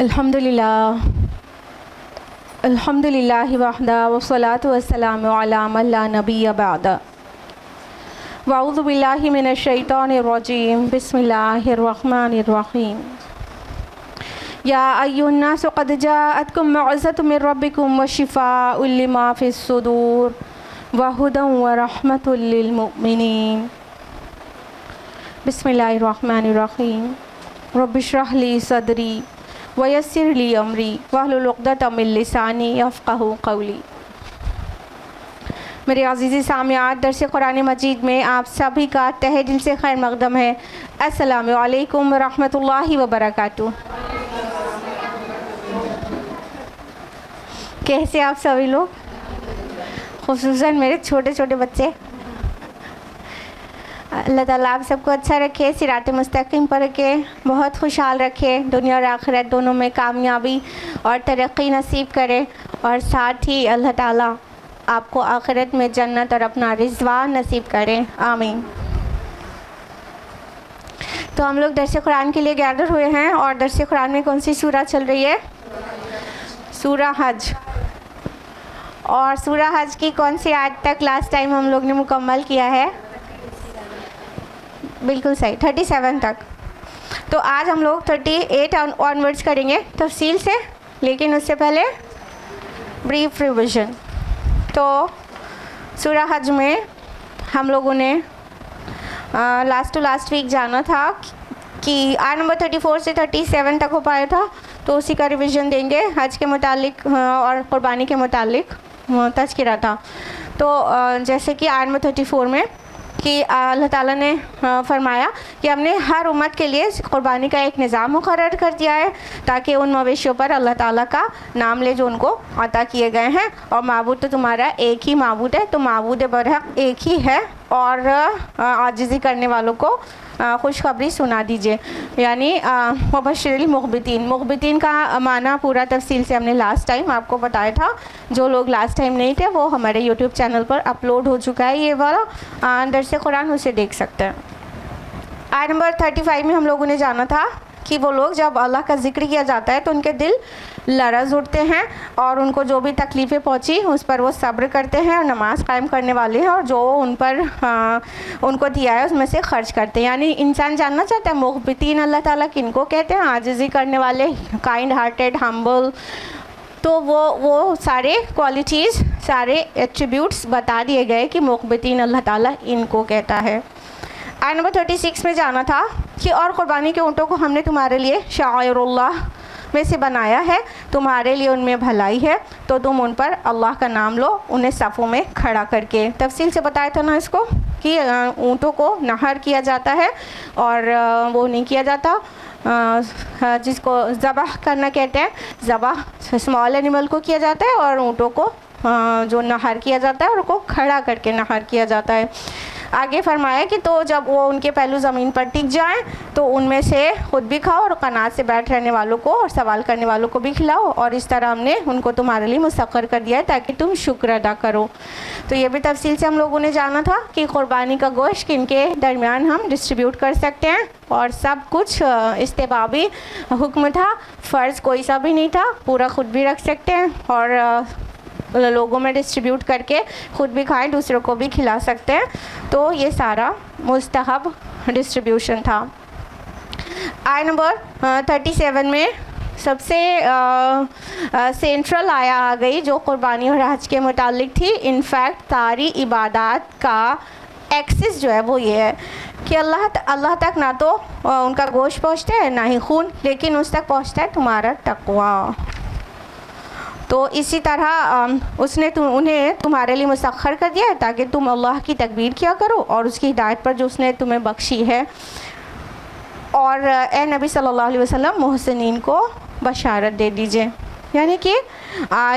अल्हम्दुलिल्लाह अल्हम्दुलिल्लाहि वहदा वस्सलातु वस्सलामु अला मन ला नबिय्य बअदा वअऊज़ु बिल्लाहि मिनश शैतानिर रजीम बिस्मिल्लाहिर रहमानिर रहीम या अय्युहन्नासु क़द जाअतकुम मौइज़तुम मिर रब्बिकुम व शिफ़ाउल लिमा फ़िस सुदूर व हुदन व रहमतुल लिल मुमिनीन बिस्मिल्लाहिर रहमानिर रहीम रब्बिश्रह ली सदरी व यस्सिर ली अमरी वहलुल उक़दतम मिन लिसानी यफ़क़हू क़ौली। मेरे अज़ीज़ी सामियात, दर्स कुरान मजीद में आप सभी का तहे दिल से खैर मक़दम है। अस्सलामु अलैकुम व रहमतुल्लाहि व बरकातुहू। कैसे आप सभी लोग, ख़ुसूसन मेरे छोटे छोटे बच्चे। अल्लाह ताला आप सबको अच्छा रखे, सिरात मुस्तकीम पर रखे, बहुत खुशहाल रखे, दुनिया और आखिरत दोनों में कामयाबी और तरक्की नसीब करे, और साथ ही अल्लाह ताला आपको आखिरत में जन्नत और अपना रिज़वान नसीब करे, आमीन। तो हम लोग दर्स कुरान के लिए गैदर हुए हैं, और दर्स कुरान में कौन सी सूरा चल रही है? सूरा हज। और सूरा हज की कौन सी आयत तक लास्ट टाइम हम लोग ने मुकम्मल किया है? बिल्कुल सही, 37 तक। तो आज हम लोग 38 ऑनवर्ड्स करेंगे तफसील से, लेकिन उससे पहले ब्रीफ रिविज़न। तो सूरा हज में हम लोगों ने लास्ट टू लास्ट वीक जाना था कि आयत नंबर 34 से 37 तक हो पाया था, तो उसी का रिवीजन देंगे। हज के मुतालिक और क़ुरबानी के मुतालिक तज़किरा था। तो जैसे कि आयत नंबर 34 में कि अल्लाह ताला ने फरमाया कि हमने हर उम्मत के लिए क़ुरबानी का एक निज़ाम मुकर्रर कर दिया है, ताकि उन मवेशियों पर अल्लाह ताला का नाम ले जो उनको अता किए गए हैं। और माबूद तो तुम्हारा एक ही माबूद है, तो माबूद बरहक एक ही है, और आजिज़ी करने वालों को खुशखबरी सुना दीजिए, यानी मुबश्शिरिल मुख़बितीन। मुख़बितीन का माना पूरा तफसील से हमने लास्ट टाइम आपको बताया था। जो लोग लास्ट टाइम नहीं थे वो हमारे यूट्यूब चैनल पर अपलोड हो चुका है, ये वाला दर्स कुरान, उसे देख सकते हैं। आयत नंबर 35 में हम लोगों ने जाना था कि वो लोग जब अल्लाह का ज़िक्र किया जाता है तो उनके दिल लरज़ उठते हैं, और उनको जो भी तकलीफ़ें पहुंची उस पर वो सब्र करते हैं, और नमाज़ कायम करने वाले हैं, और जो उन पर उनको दिया है उसमें से खर्च करते हैं। यानी इंसान जानना चाहता है मुख़बितीन अल्लाह ताला किनको कहते हैं? आजिज़ी करने वाले, काइंड हार्टेड, हम्बल। तो वो सारे क्वालिटीज़, सारे एट्रीब्यूट्स बता दिए गए कि मुख़बितीन अल्लाह ताला इनको कहता है। आयत नंबर 36 में जाना था कि और क़ुरबानी के ऊँटों को हमने तुम्हारे लिए शाइरुल्लाह में से बनाया है, तुम्हारे लिए उनमें भलाई है, तो तुम उन पर अल्लाह का नाम लो, उन्हें सफ़ों में खड़ा करके। तफसील से बताया था ना इसको कि ऊँटों को नहर किया जाता है, और वो नहीं किया जाता जिसको ज़बह करना कहते हैं। ज़बह स्मॉल एनिमल को किया जाता है, और ऊँटों को जो नहर किया जाता है उनको खड़ा करके नहर किया जाता है। आगे फरमाया कि तो जब वो उनके पहलू ज़मीन पर टिक जाएं तो उनमें से ख़ुद भी खाओ, और कनात से बैठ रहने वालों को और सवाल करने वालों को भी खिलाओ, और इस तरह हमने उनको तुम्हारे लिए मुसख्खर कर दिया है ताकि तुम शुक्र अदा करो। तो ये भी तफसील से हम लोगों ने जाना था कि क़ुरबानी का गोश्त किनके दरमियान हम डिस्ट्रीब्यूट कर सकते हैं, और सब कुछ इस्तेबाबी हुक्म था, फ़र्ज़ कोई सा भी नहीं था, पूरा ख़ुद भी रख सकते हैं, और लोगों में डिस्ट्रीब्यूट करके ख़ुद भी खाएं, दूसरों को भी खिला सकते हैं। तो ये सारा मुस्तहब डिस्ट्रीब्यूशन था। आयत नंबर 37 में सबसे सेंट्रल आया आ गई जो क़ुरबानी और हज के मुतालिक थी। इनफैक्ट सारी इबादत का एक्सिस जो है वो ये है कि अल्लाह तक ना तो उनका गोश्त पहुँचता है, ना ही खून, लेकिन उस तक पहुँचता है तुम्हारा तक़वा। तो इसी तरह उसने उन्हें तुम्हारे लिए मुसख्खर कर दिया है ताकि तुम अल्लाह की तकबीर किया करो और उसकी हिदायत पर जो उसने तुम्हें बख्शी है। और ए नबी सल्लल्लाहु अलैहि वसल्लम मोहसिनीन को बशारत दे दीजिए, यानी कि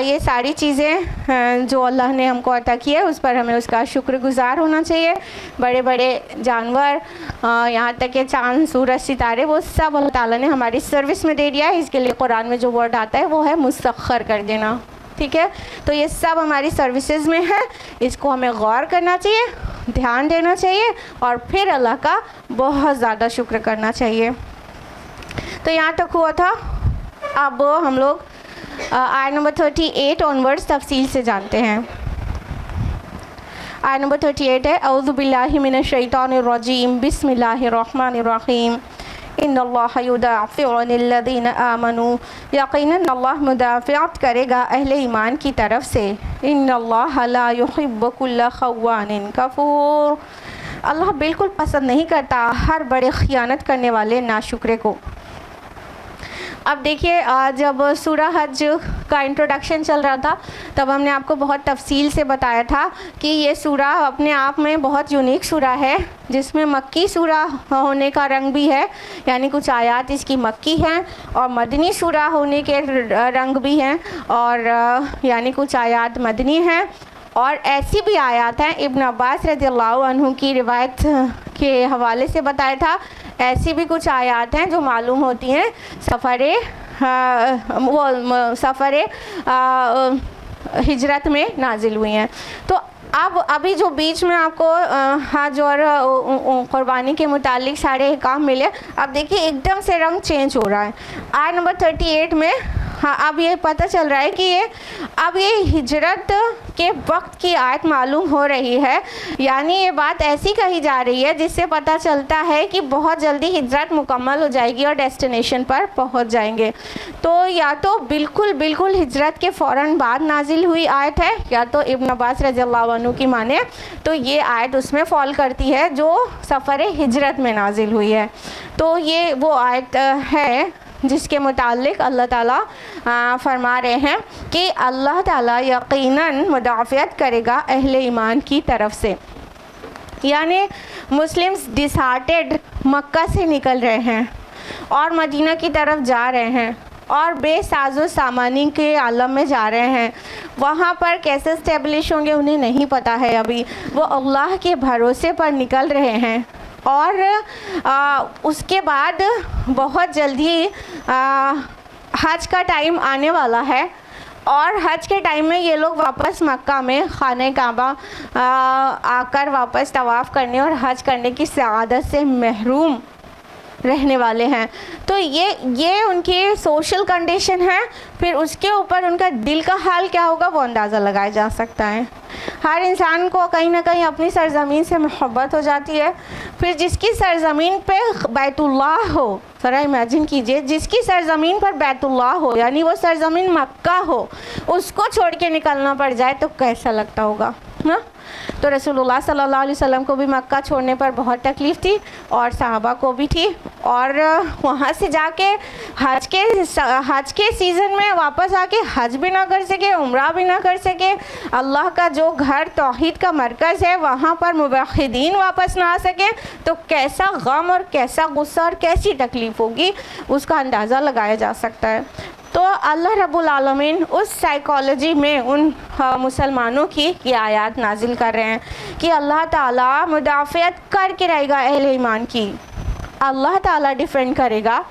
ये सारी चीज़ें जो अल्लाह ने हमको अता की है उस पर हमें उसका शुक्रगुज़ार होना चाहिए। बड़े बड़े जानवर, यहाँ तक कि चाँद, सूरज, सितारे, वो सब अल्लाह ताला ने हमारी सर्विस में दे दिया है। इसके लिए कुरान में जो वर्ड आता है वो है मुसख्खर कर देना, ठीक है। तो ये सब हमारी सर्विसेज में है, इसको हमें गौर करना चाहिए, ध्यान देना चाहिए, और फिर अल्लाह का बहुत ज़्यादा शुक्र करना चाहिए। तो यहाँ तक हुआ था अब हम लोग आयत नंबर 38 ऑनवर्ड्स तफसील से जानते हैं। आयत नंबर 38 है, औज़ु बिल्लाहि मिनश शैतानिर रजीम, बिस्मिल्लाहिर रहमानिर रहीम, इन्नल्लाह युदाफ़िउ अनिल्लज़ीना आमनू, यकीनन अल्लाह मुदाफ़िअत करेगा अहले ईमान की तरफ से। इन्नल्लाह ला युहिब्बु कुल्ला ख़व्वानिन कफ़ूर, अल्लाह बिल्कुल पसंद नहीं करता हर बड़े ख़ियानत करने वाले नाशुक्रे को। अब देखिए, जब सूरा हज का इंट्रोडक्शन चल रहा था तब हमने आपको बहुत तफसील से बताया था कि ये सूरा अपने आप में बहुत यूनिक सूरा है, जिसमें मक्की सूरा होने का रंग भी है, यानी कुछ आयात इसकी मक्की हैं, और मदनी सूरा होने के रंग भी हैं, और यानी कुछ आयात मदनी हैं, और ऐसी भी आयात हैं इब्न अब्बास रज़ियल्लाहु अन्हु की रिवायत के हवाले से बताया था, ऐसी भी कुछ आयात हैं जो मालूम होती हैं सफ़र हिजरत में नाजिल हुई हैं। तो अब अभी जो बीच में आपको हज और क़ुरबानी के मुतालिक सारे काम मिले, अब देखिए एकदम से रंग चेंज हो रहा है। आयत नंबर 38 में अब ये पता चल रहा है कि ये हिजरत के वक्त की आयत मालूम हो रही है, यानी ये बात ऐसी कही जा रही है जिससे पता चलता है कि बहुत जल्दी हिजरत मुकम्मल हो जाएगी और डेस्टिनेशन पर पहुंच जाएंगे। तो या तो बिल्कुल हिजरत के फ़ौरन बाद नाजिल हुई आयत है, या तो इब्न अब्बास रज़ियल्लाहु अन्हु की माने तो ये आयत उसमें फ़ॉल करती है जो सफ़र हिजरत में नाजिल हुई है। तो ये वो आयत है जिसके मुतालिक अल्लाह ताला फरमा रहे हैं कि अल्लाह ताला यकीनन मुदाफ़ियत करेगा अहले ईमान की तरफ से, यानी मुस्लिम्स डिसहार्टेड मक्का से निकल रहे हैं और मदीना की तरफ जा रहे हैं और बेसाज़ो सामानी के आलम में जा रहे हैं। वहाँ पर कैसे स्टेब्लिश होंगे उन्हें नहीं पता है, अभी वो अल्लाह के भरोसे पर निकल रहे हैं, और उसके बाद बहुत जल्दी हज का टाइम आने वाला है, और हज के टाइम में ये लोग वापस मक्का में खाने काबा आकर वापस तवाफ़ करने और हज करने की सआदत से महरूम रहने वाले हैं। तो ये उनकी सोशल कंडीशन है। फिर उसके ऊपर उनका दिल का हाल क्या होगा वो अंदाज़ा लगाया जा सकता है। हर इंसान को कहीं ना कहीं अपनी सरज़मीन से मोहब्बत हो जाती है। फिर जिसकी सरज़मीन पे बैतुल्लाह हो, ज़रा इमेजिन कीजिए, जिसकी सरज़मीन पर बैतुल्लाह हो यानी वो सरज़मीन मक्का हो, उसको छोड़ के निकलना पड़ जाए तो कैसा लगता होगा ना। तो रसूलुल्लाह सल्लल्लाहु अलैहि वसल्लम को भी मक्का छोड़ने पर बहुत तकलीफ़ थी और सहाबा को भी थी, और वहाँ से जाके हज के सीज़न में वापस आके हज भी ना कर सके, उम्रा भी ना कर सके, अल्लाह का जो घर तौहीद का मरकज़ है वहाँ पर मुवहिदीन वापस ना आ सके, तो कैसा गम और कैसा गुस्सा और कैसी तकलीफ़ होगी उसका अंदाज़ा लगाया जा सकता है। तो अल्लाह रब्बुल आलमीन उस साइकोलॉजी में उन मुसलमानों की ये आयत नाजिल कर रहे हैं कि अल्लाह ताला मुदाफ़ियत करके रहेगा अहले ईमान की, अल्लाह ताला डिफेंड करेगा।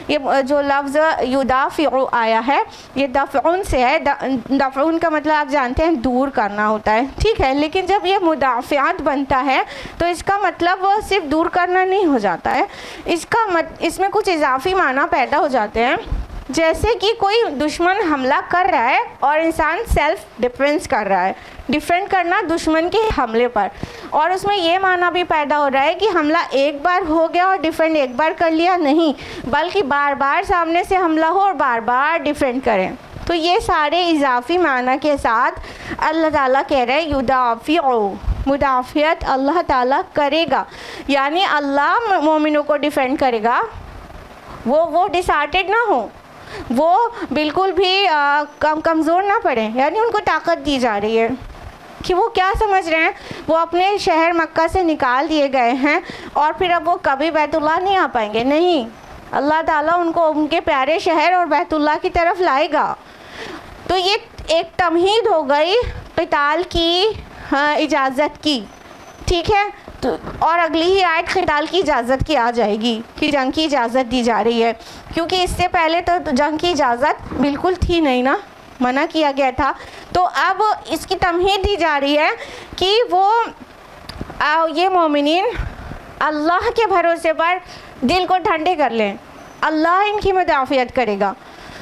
ये जो लफ्ज़ युदाफ़िउ आया है ये दफ़उन से है। दफ़उन का मतलब आप जानते हैं दूर करना होता है, ठीक है, लेकिन जब ये मुदाफ़ियात बनता है तो इसका मतलब वो सिर्फ दूर करना नहीं हो जाता है, इसमें कुछ इजाफ़ी माना पैदा हो जाते हैं। जैसे कि कोई दुश्मन हमला कर रहा है और इंसान सेल्फ डिफेंस कर रहा है, डिफेंड करना दुश्मन के हमले पर, और उसमें ये माना भी पैदा हो रहा है कि हमला एक बार हो गया और डिफेंड एक बार कर लिया नहीं, बल्कि बार बार सामने से हमला हो और बार बार डिफेंड करें। तो ये सारे इजाफ़ी माना के साथ अल्लाह ताला कह रहे हैं युदाफ़िउ, मुदाफ़ियत अल्लाह ताला करेगा, यानी अल्लाह मोमिनों को डिफेंड करेगा। वो डिसहार्टेड ना हो, वो बिल्कुल भी कमज़ोर ना पड़े, यानी उनको ताकत दी जा रही है कि वो क्या समझ रहे हैं, वो अपने शहर मक्का से निकाल दिए गए हैं और फिर अब वो कभी बैतुल्लाह नहीं आ पाएंगे, नहीं, अल्लाह ताला उनको उनके प्यारे शहर और बैतुल्लाह की तरफ लाएगा। तो ये एक तमहीद हो गई क़िताल की इजाज़त की, ठीक है। तो और अगली ही आयत क़िताल की इजाज़त की आ जाएगी कि जंग की इजाज़त दी जा रही है, क्योंकि इससे पहले तो जंग की इजाज़त बिल्कुल थी नहीं ना, मना किया गया था। तो अब इसकी तमहीद दी जा रही है कि वो ये मोमिनीन अल्लाह के भरोसे पर दिल को ठंडे कर लें, अल्लाह इनकी मुदाफ़ियत करेगा।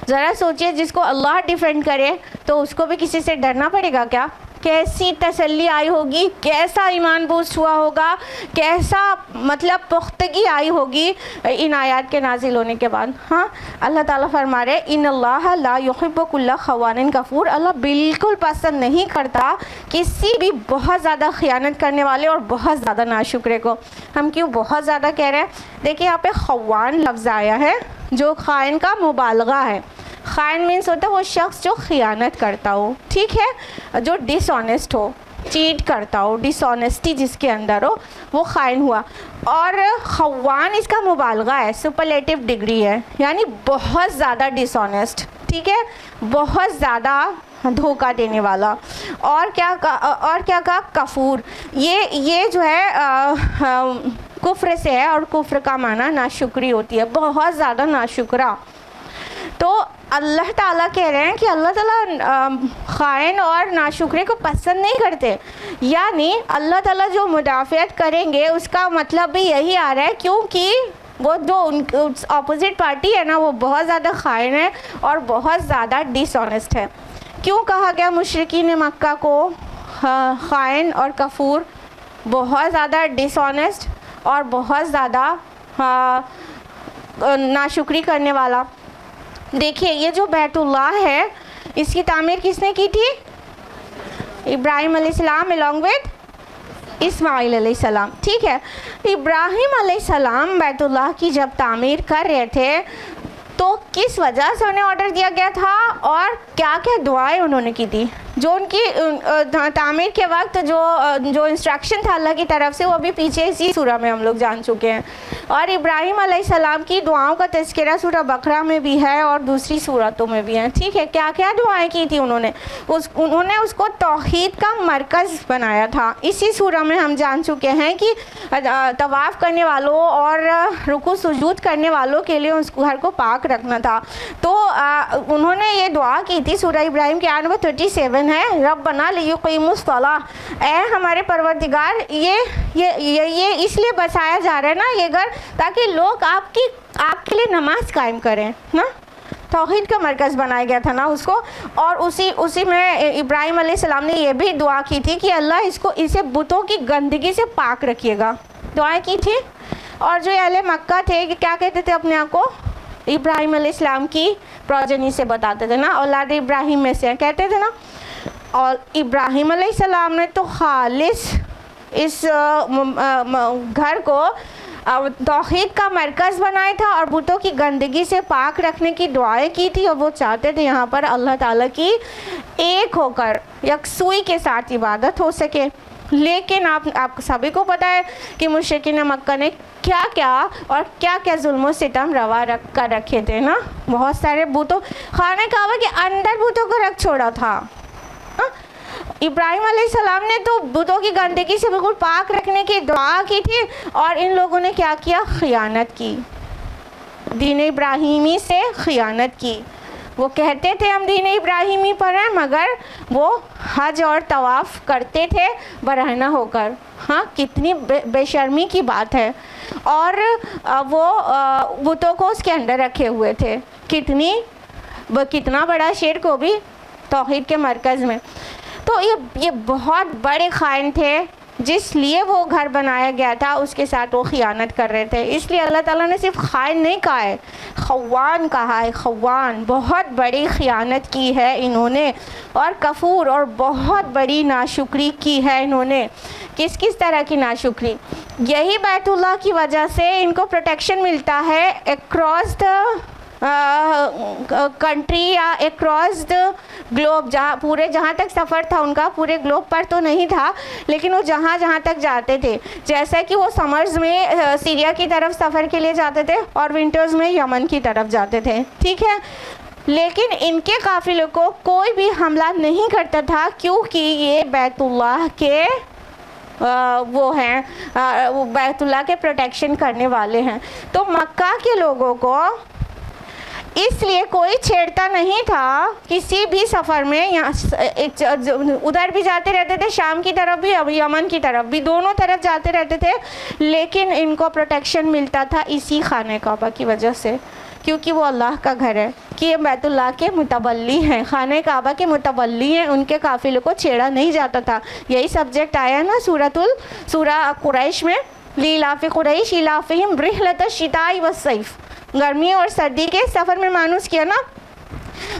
ज़रा सोचिए, जिसको अल्लाह डिफेंड करे तो उसको भी किसी से डरना पड़ेगा क्या? कैसी तसल्ली आई होगी, कैसा ईमान बूस्ट हुआ होगा, कैसा मतलब पुख्तगी आई होगी इन आयत के नाजिल होने के बाद। हाँ, अल्लाह ताला फरमा रहे इन्नल्लाह ला युहिब्बु कुल्ला खवानिन कफूर, अल्लाह बिल्कुल पसंद नहीं करता किसी भी बहुत ज़्यादा खयानत करने वाले और बहुत ज़्यादा नाशुक्रे को। हम क्यों बहुत ज़्यादा कह रहे हैं? देखिए यहाँ पे खवान लफ्ज़ आया है जो खाइन का मुबालगा है। खाइन मीन्स होता है वो शख्स जो खियानत करता हो, ठीक है, जो डिसऑनेस्ट हो, चीट करता हो, डिसऑनेस्टी जिसके अंदर हो, वो खाइन हुआ। और खवान इसका मुबालगा है, सुपरलेटिव डिग्री है, यानी बहुत ज़्यादा डिसऑनेस्ट, ठीक है, बहुत ज़्यादा धोखा देने वाला। और क्या कहा? कफूर। ये जो है कुफ्र से है, और कुफ्र का माना नाशुक्री होती है, बहुत ज़्यादा नाशुक्रा। तो अल्लाह ताला कह रहे हैं कि अल्लाह ताला खाइन और नाशुक्रे को पसंद नहीं करते, यानी अल्लाह ताला जो मुदाफ़ियत करेंगे उसका मतलब भी यही आ रहा है, क्योंकि वो जो अपोजिट पार्टी है ना वो बहुत ज़्यादा खाइन है और बहुत ज़्यादा डिसऑनेस्ट है। क्यों कहा गया मुशरिकीन मक्का को खाइन और कफूर, बहुत ज़्यादा डिसऑनेस्ट और बहुत ज़्यादा नाशुक्री करने वाला? देखिए, ये जो बैतुल्लाह है इसकी तामीर किसने की थी? इब्राहिम अलैहिस्सलाम अलॉन्ग विद इस्माइल अलैहिस्सलाम, ठीक है। इब्राहिम अलैहिस्सलाम बैतुल्लाह की जब तामीर कर रहे थे तो किस वजह से उन्हें ऑर्डर दिया गया था और क्या क्या दुआएं उन्होंने की थी? जो उनकी तामीर के वक्त जो इंस्ट्रक्शन था अल्लाह की तरफ से, वो अभी पीछे इसी सूरह में हम लोग जान चुके हैं। और इब्राहिम अलैहिस्सलाम की दुआओं का तज़किरा सूरह बकरा में भी है और दूसरी सूरतों में भी है, ठीक है। क्या क्या दुआएं की थी उन्होंने? उन्होंने उसको तौहीद का मरकज़ बनाया था। इसी सूरह में हम जान चुके हैं कि तवाफ़ करने वालों और रुकू सुजूद करने वालों के लिए उस घर को पाक रखना था। तो उन्होंने ये दुआ की थी, सूरह इब्राहिम की आयत नंबर 37 है, रब्बना लियुक़ीमुस्सलाह, ऐ हमारे परवरदिगार ये इसलिए बसाया जा रहा है ना ये घर, ताकि लोग आपके लिए नमाज कायम करें ना। तौहीद का मरकज़ बनाया गया था ना उसको। और उसी में इब्राहिम अलैहिस्सलाम ने ये भी दुआ की थी कि अल्लाह इसे बुतों की गंदगी से पाक रखिएगा, दुआएं की थी। और जो अहले मक्का थे कि क्या कहते थे अपने आप को? इब्राहिम अलैहिस्सलाम की प्रोजनी से बताते थे ना, औलाद इब्राहिम में से कहते थे ना। और इब्राहिम अलैहिस्सलाम ने तो खालिस इस घर को तौहीद का मरकज़ बनाया था और बुतों की गंदगी से पाक रखने की दुआएं की थी। और वो चाहते थे यहाँ पर अल्लाह ताला की एक होकर यकसुई के साथ इबादत हो सके। लेकिन आप सभी को पता है कि मुशरिकीन मक्का ने क्या क्या और क्या क्या जुल्म सितम रवा कर रखे थे ना। बहुत सारे बुतों, खाना काबा के अंदर बुतों को रख छोड़ा था। इब्राहिम अलैहिस्सलाम ने तो बुतों की गंदगी से बिल्कुल पाक रखने की दुआ की थी, और इन लोगों ने क्या किया? खियानत की, दीन इब्राहिमी से खियानत की। वो कहते थे हम दीन इब्राहिमी पर हैं, मगर वो हज और तवाफ़ करते थे बरहना होकर। हाँ, कितनी बेशर्मी की बात है। और वो बुतों को उसके अंदर रखे हुए थे। कितना बड़ा शेर को भी तौहीद के मरकज़ में। तो ये बहुत बड़े खाइन थे, जिसलिए वो घर बनाया गया था उसके साथ वो खियानत कर रहे थे। इसलिए अल्लाह ताला ने सिर्फ खाइन नहीं कहा है, खवान कहा है। खवान, बहुत बड़ी खियानत की है इन्होंने। और कफूर, और बहुत बड़ी नाशुक्री की है इन्होंने। किस किस तरह की नाशुक्री? यही बैतुल्लाह की वजह से इनको प्रोटेक्शन मिलता है अक्रॉस द कंट्री या अक्रॉस द ग्लोब। जहाँ तक सफ़र था उनका पूरे ग्लोब पर तो नहीं था, लेकिन वो जहाँ तक जाते थे, जैसे कि वो समर्स में सीरिया की तरफ सफ़र के लिए जाते थे और विंटर्स में यमन की तरफ जाते थे, ठीक है। लेकिन इनके काफ़िले को कोई भी हमला नहीं करता था, क्योंकि ये बैतुल्लाह के वो हैं, वो बैतुल्लाह के प्रोटेक्शन करने वाले हैं। तो मक्का के लोगों को इसलिए कोई छेड़ता नहीं था किसी भी सफ़र में। यहाँ उधर भी जाते रहते थे, शाम की तरफ भी, अब यमन की तरफ भी, दोनों तरफ जाते रहते थे। लेकिन इनको प्रोटेक्शन मिलता था इसी खाने काबा की वजह से, क्योंकि वो अल्लाह का घर है, कि ये बैतुल्लाह के मुतवल्ली हैं, खाने काबा के मुतवल्ली हैं, उनके काफिले को छेड़ा नहीं जाता था। यही सब्जेक्ट आया ना सूरा कुरैश में, लीलाफ़ि कुरैश इलाफ़िहिम रिहलत शिताई व सैफ, गर्मी और सर्दी के सफ़र में मानूस किया ना।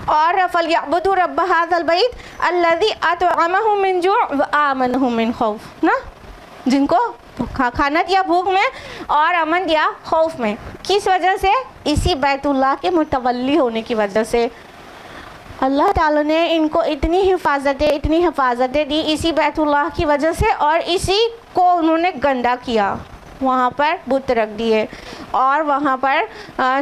और फलयअबुदू रब्ब हाज़ल बैत अल्लज़ी अतअमहुम मिन जू' व आमनहुम मिन खौफ ना, जिनको खाना दिया भूख में और अमन दिया खौफ में। किस वजह से? इसी बैतुल्लाह के मुतवल्ली होने की वजह से। अल्लाह ताला ने इनको इतनी हिफाजतें दी इसी बैतुल्लाह की वजह से, और इसी को उन्होंने गंदा किया, वहाँ पर बुत रख दिए और वहाँ पर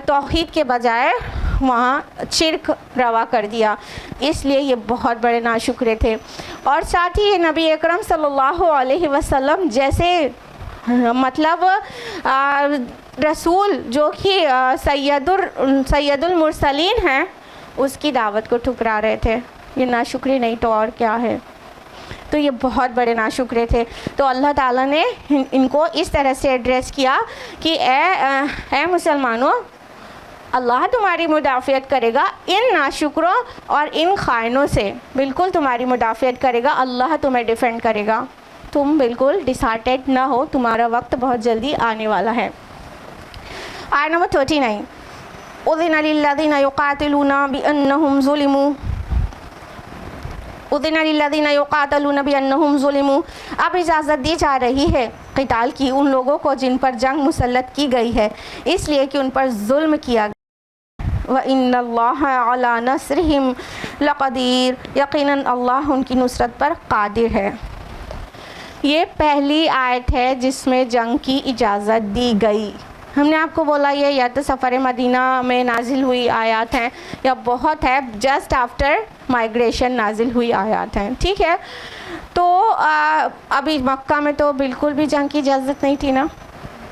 तौहीद के बजाय वहाँ शिर्क रवा कर दिया, इसलिए ये बहुत बड़े नाशुक्रे थे। और साथ ही नबी अकरम सल्लल्लाहु अलैहि वसल्लम जैसे मतलब रसूल जो कि सैयदुल मुरसलीन हैं, उसकी दावत को ठुकरा रहे थे। ये नाशुक्री नहीं तो और क्या है। तो ये बहुत बड़े नाशुक्रे थे। तो अल्लाह ताला ने इनको इस तरह से एड्रेस किया कि ए मुसलमानों, अल्लाह तुम्हारी मुदाफ़ियत करेगा इन नाशुक्रों और इन खाइनों से, बिल्कुल तुम्हारी मुदाफ़ियत करेगा, अल्लाह तुम्हें डिफेंड करेगा। तुम बिल्कुल डिसहार्टेड ना हो, तुम्हारा वक्त बहुत जल्दी आने वाला है। आयत नंबर 39, उज़िना लिल्लज़ीना युक़ातिलूना बिअन्नहुम ज़ुलिमू, उज़िना लिल्लज़ीना युक़ातिलूना बिअन्नहुम ज़ुलिमू, अब इजाज़त दी जा रही है क़िताल की उन लोगों को जिन पर जंग मुसल्लत की गई है, इसलिए कि उन पर जुल्म किया। व इन्नल्लाहा अला नस्रिहिम लक़दीर, यकीनन अल्लाह उनकी नुसरत पर कादिर है। ये पहली आयत है जिसमें जंग की इजाज़त दी गई। हमने आपको बोला ये या तो सफ़र मदीना में नाजिल हुई आयत हैं या बहुत है जस्ट आफ्टर माइग्रेशन नाजिल हुई आयत हैं, ठीक है। तो अभी मक्का में तो बिल्कुल भी जंग की इजाज़त नहीं थी ना।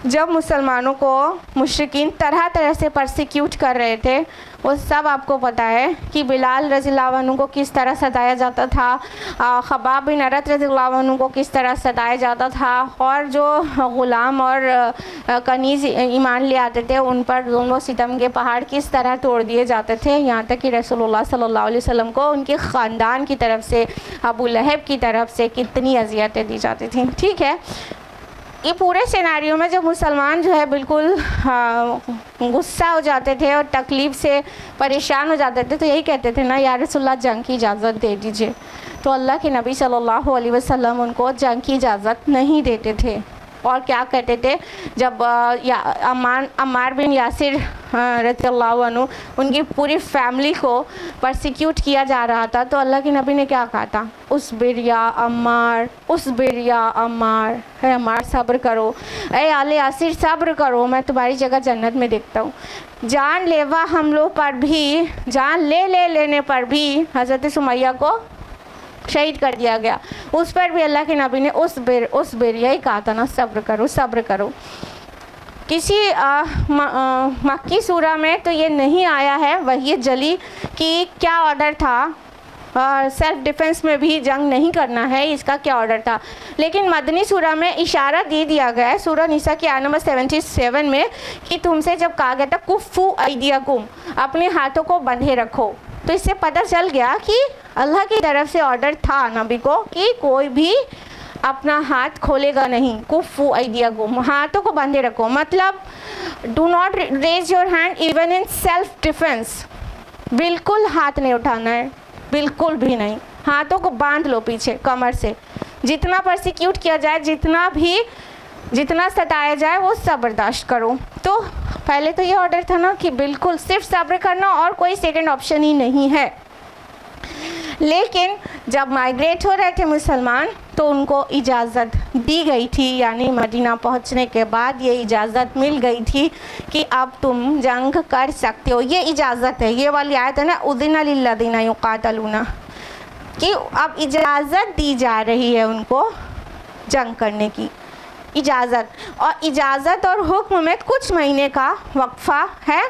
जब मुसलमानों को मुशरिकीन तरह तरह से परसिक्यूट कर रहे थे, वो सब आपको पता है कि बिलाल रज़ियल्लाहु अन्हु को किस तरह सताया जाता था, ख़ब्बाब बिन अरत रज़ियल्लाहु अन्हु को किस तरह सताया जाता था, और जो ग़ुलाम और कनीज़ ईमान ले आते थे उन पर दोनों सितम के पहाड़ किस तरह तोड़ दिए जाते थे, यहाँ तक कि रसूलुल्लाह सल्लल्लाहु अलैहि वसल्लम को उनके ख़ानदान की तरफ से, अबू लहब की तरफ से कितनी अज़ियतें दी जाती थी, ठीक है। ये पूरे सिनेरियो में जब मुसलमान जो है बिल्कुल गुस्सा हो जाते थे और तकलीफ़ से परेशान हो जाते थे, तो यही कहते थे ना, या रसूलुल्लाह जंग की इजाज़त दे दीजिए। तो अल्लाह के नबी सल्लल्लाहु अलैहि वसल्लम उनको जंग की इजाज़त नहीं देते थे। और क्या कहते थे, जब अम्मार बिन यासिर रज़ियल्लाहु अन्हु उनकी पूरी फैमिली को परसिक्यूट किया जा रहा था, तो अल्लाह के नबी ने क्या कहा था, उसबिर या अम्मार, उसबिर या अम्मार, है अम्मार सब्र करो, ए आले यासिर सब्र करो, मैं तुम्हारी जगह जन्नत में देखता हूँ। जानलेवा हमलों पर भी, जान लेने पर भी हज़रत सुमैया को शहीद कर दिया गया, उस पर भी अल्लाह के नबी ने उस बिर यही कहा था ना, सब्र करो। किसी मक्की सूरा में तो ये नहीं आया है वही जली कि क्या ऑर्डर था, सेल्फ डिफेंस में भी जंग नहीं करना है, इसका क्या ऑर्डर था। लेकिन मदनी सूरा में इशारा दे दिया गया है, सूरा निसा की आयत नंबर 77 में, कि तुमसे जब कहा गया था कुफ़्फू अयदियकुम, अपने हाथों को बंधे रखो। तो इससे पता चल गया कि अल्लाह की तरफ से ऑर्डर था नबी को कि कोई भी अपना हाथ खोलेगा नहीं। कुफ़्फू अयदियकुम, हाथों को बांधे रखो, मतलब do not raise your hand even in self defence, बिल्कुल हाथ नहीं उठाना है, बिल्कुल भी नहीं। हाथों को बांध लो पीछे कमर से, जितना परसिक्यूट किया जाए, जितना सताया जाए वो सब बर्दाश्त करो। तो पहले तो ये ऑर्डर था ना कि बिल्कुल सिर्फ सब्र करना और कोई सेकंड ऑप्शन ही नहीं है। लेकिन जब माइग्रेट हो रहे थे मुसलमान तो उनको इजाज़त दी गई थी, यानी मदीना पहुंचने के बाद ये इजाज़त मिल गई थी कि अब तुम जंग कर सकते हो। ये इजाज़त है, ये वाली आयत है ना, उज़िना लिल्लज़ीना युक़ातिलूना, कि अब इजाज़त दी जा रही है उनको जंग करने की इजाज़त। और इजाज़त और हुक्म में कुछ महीने का वक्फ़ा है।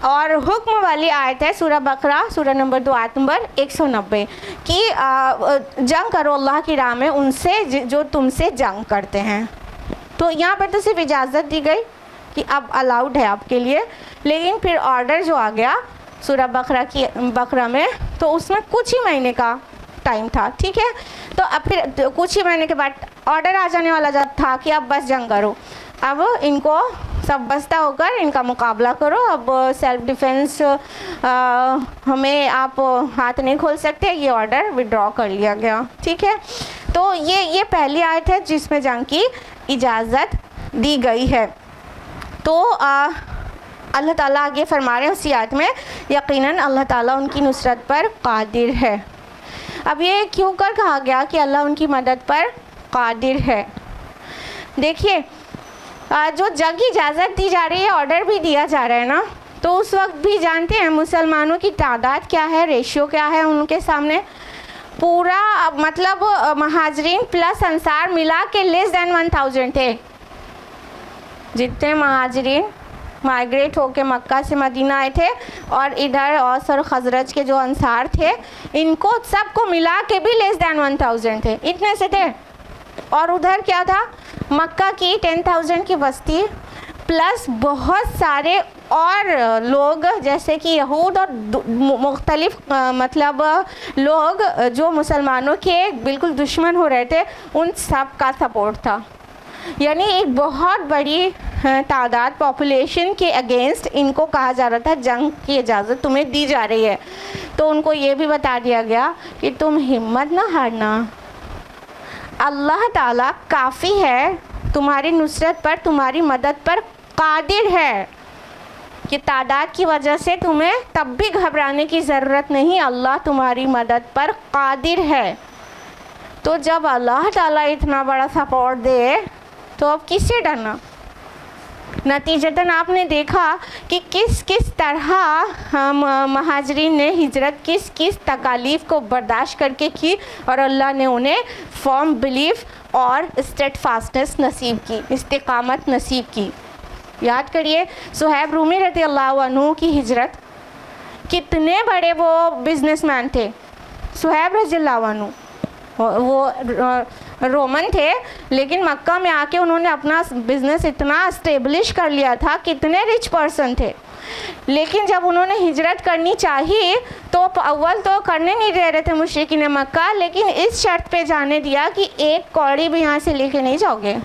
और हुक्म वाली आयत है सूरह बकरा, सूरह नंबर 2 आयत नंबर 190, कि जंग करो अल्लाह की राह में उनसे जो तुमसे जंग करते हैं। तो यहाँ पर तो सिर्फ इजाज़त दी गई, कि अब अलाउड है आपके लिए। लेकिन फिर ऑर्डर जो आ गया सूरह बकरा में, तो उसमें कुछ ही महीने का टाइम था, ठीक है। तो अब फिर कुछ ही महीने के बाद ऑर्डर आ जाने वाला जब था कि अब बस जंग करो, अब इनको सब बस्ता होकर इनका मुकाबला करो, अब सेल्फ डिफेंस हमें आप हाथ नहीं खोल सकते, ये ऑर्डर विड्रॉ कर लिया गया, ठीक है। तो ये पहली आयत है जिसमें जंग की इजाज़त दी गई है। तो अल्लाह ताला आगे फरमा रहे हैं उसी आयत में, यकीनन अल्लाह ताला उनकी नुसरत पर कादिर है। अब ये क्यों कर कहा गया कि अल्लाह उनकी मदद पर कादिर है? देखिए जो जंग की इजाज़त दी जा रही है, ऑर्डर भी दिया जा रहा है ना, तो उस वक्त भी जानते हैं मुसलमानों की तादाद क्या है, रेशियो क्या है उनके सामने। पूरा मतलब महाजरीन प्लस अंसार मिला के लेस दैन 1000 थे। जितने महाजरीन माइग्रेट होके मक्का से मदीना आए थे और इधर औस और खजरज के जो अंसार थे, इनको सबको मिला के भी लेस दैन 1000 थे, इतने से थे। और उधर क्या था, मक्का की 10,000 की बस्ती प्लस बहुत सारे और लोग जैसे कि यहूद और मुख्तलिफ मतलब लोग जो मुसलमानों के बिल्कुल दुश्मन हो रहे थे, उन सब का सपोर्ट था। यानी एक बहुत बड़ी तादाद पॉपुलेशन के अगेंस्ट इनको कहा जा रहा था जंग की इजाज़त तुम्हें दी जा रही है। तो उनको ये भी बता दिया गया कि तुम हिम्मत ना हारना, अल्लाह ताला काफ़ी है, तुम्हारी नुसरत पर तुम्हारी मदद पर कादिर है, कि तादाद की वजह से तुम्हें तब भी घबराने की ज़रूरत नहीं, अल्लाह तुम्हारी मदद पर कादिर है। तो जब अल्लाह ताला इतना बड़ा सपोर्ट दे तो अब किससे डरना। नतीजतन आपने देखा कि किस किस तरह महाजरीन ने हिजरत किस किस तकालीफ को बर्दाश्त करके की और अल्लाह ने उन्हें फर्म बिलीफ और स्टेडफास्टनेस नसीब की, इस्तिकामत नसीब की। याद करिए सुहैब रूमी रज़ी अल्लाह अन्हु की हिजरत, कितने बड़े वो बिजनेसमैन थे सुहैब रज़ी अल्लाह अन्हु, वो रोमन थे लेकिन मक्का में आके उन्होंने अपना बिज़नेस इतना स्टेब्लिश कर लिया था, कितने रिच पर्सन थे। लेकिन जब उन्होंने हिजरत करनी चाहिए तो अव्वल तो करने नहीं दे रहे थे मुशरिकीन मक्का, लेकिन इस शर्त पे जाने दिया कि एक कौड़ी भी यहाँ से लेके नहीं जाओगे।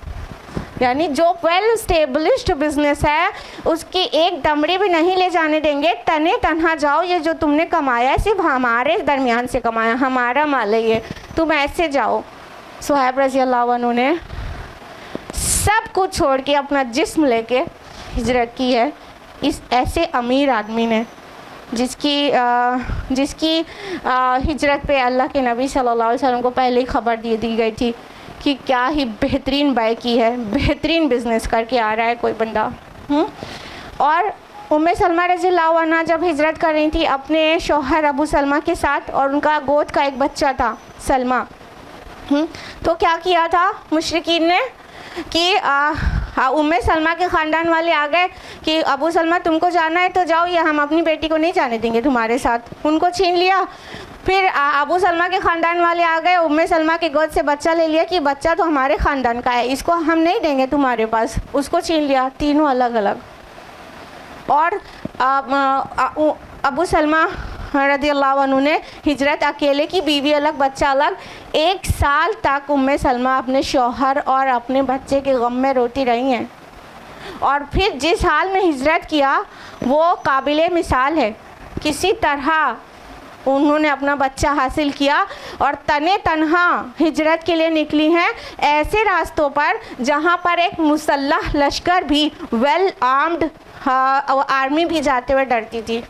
यानी जो वेल स्टेब्लिश्ड बिजनेस है उसकी एक दमड़ी भी नहीं ले जाने देंगे, तने तनहा जाओ, ये जो तुमने कमाया है सिर्फ हमारे दरमियान से कमाया, हमारा माल है ये, तुम ऐसे जाओ। सुहैब रज़ी अल्लाह अन्हु ने सब कुछ छोड़ के अपना जिस्म लेके हिजरत की है, इस ऐसे अमीर आदमी ने जिसकी हिजरत पे अल्लाह के नबी सल्लल्लाहु अलैहि वसल्लम को पहले ही खबर दी गई थी कि क्या ही बेहतरीन बाय की है, बेहतरीन बिजनेस करके आ रहा है कोई बंदा। और उम्मे सलमा रज़ी अल्लाह अन्हा जब हिजरत कर रही थी अपने शौहर अबू सलमा के साथ, और उनका गोद का एक बच्चा था सलमा, तो क्या किया था मुशरिकीन ने कि उम्मे सलमा के ख़ानदान वाले आ गए कि अबू सलमा तुमको जाना है तो जाओ, या हम अपनी बेटी को नहीं जाने देंगे तुम्हारे साथ, उनको छीन लिया। फिर अबू सलमा के ख़ानदान वाले आ गए, उम्मे सलमा के गोद से बच्चा ले लिया कि बच्चा तो हमारे ख़ानदान का है, इसको हम नहीं देंगे तुम्हारे पास, उसको छीन लिया, तीनों अलग अलग। और अबू सलमा रज़ी अल्लाह अन्हु ने हिजरत अकेले की, बीवी अलग बच्चा अलग, 1 साल तक उम्मे सलमा अपने शौहर और अपने बच्चे के गम में रोती रही हैं। और फिर जिस हाल में हिजरत किया वो काबिले मिसाल है, किसी तरह उन्होंने अपना बच्चा हासिल किया और तने तनहा हिजरत के लिए निकली हैं ऐसे रास्तों पर जहाँ पर एक मुसल्लह लश्कर भी, वेल आर्म्ड आर्मी भी जाते हुए डरती थी,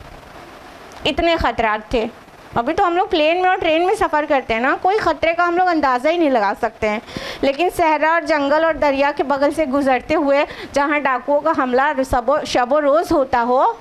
इतने ख़तरात थे। अभी तो हम लोग प्लेन में और ट्रेन में सफ़र करते हैं ना, कोई ख़तरे का हम लोग अंदाज़ा ही नहीं लगा सकते हैं, लेकिन सहरा और जंगल और दरिया के बगल से गुज़रते हुए जहाँ डाकुओं का हमला शबो रोज़ होता हो,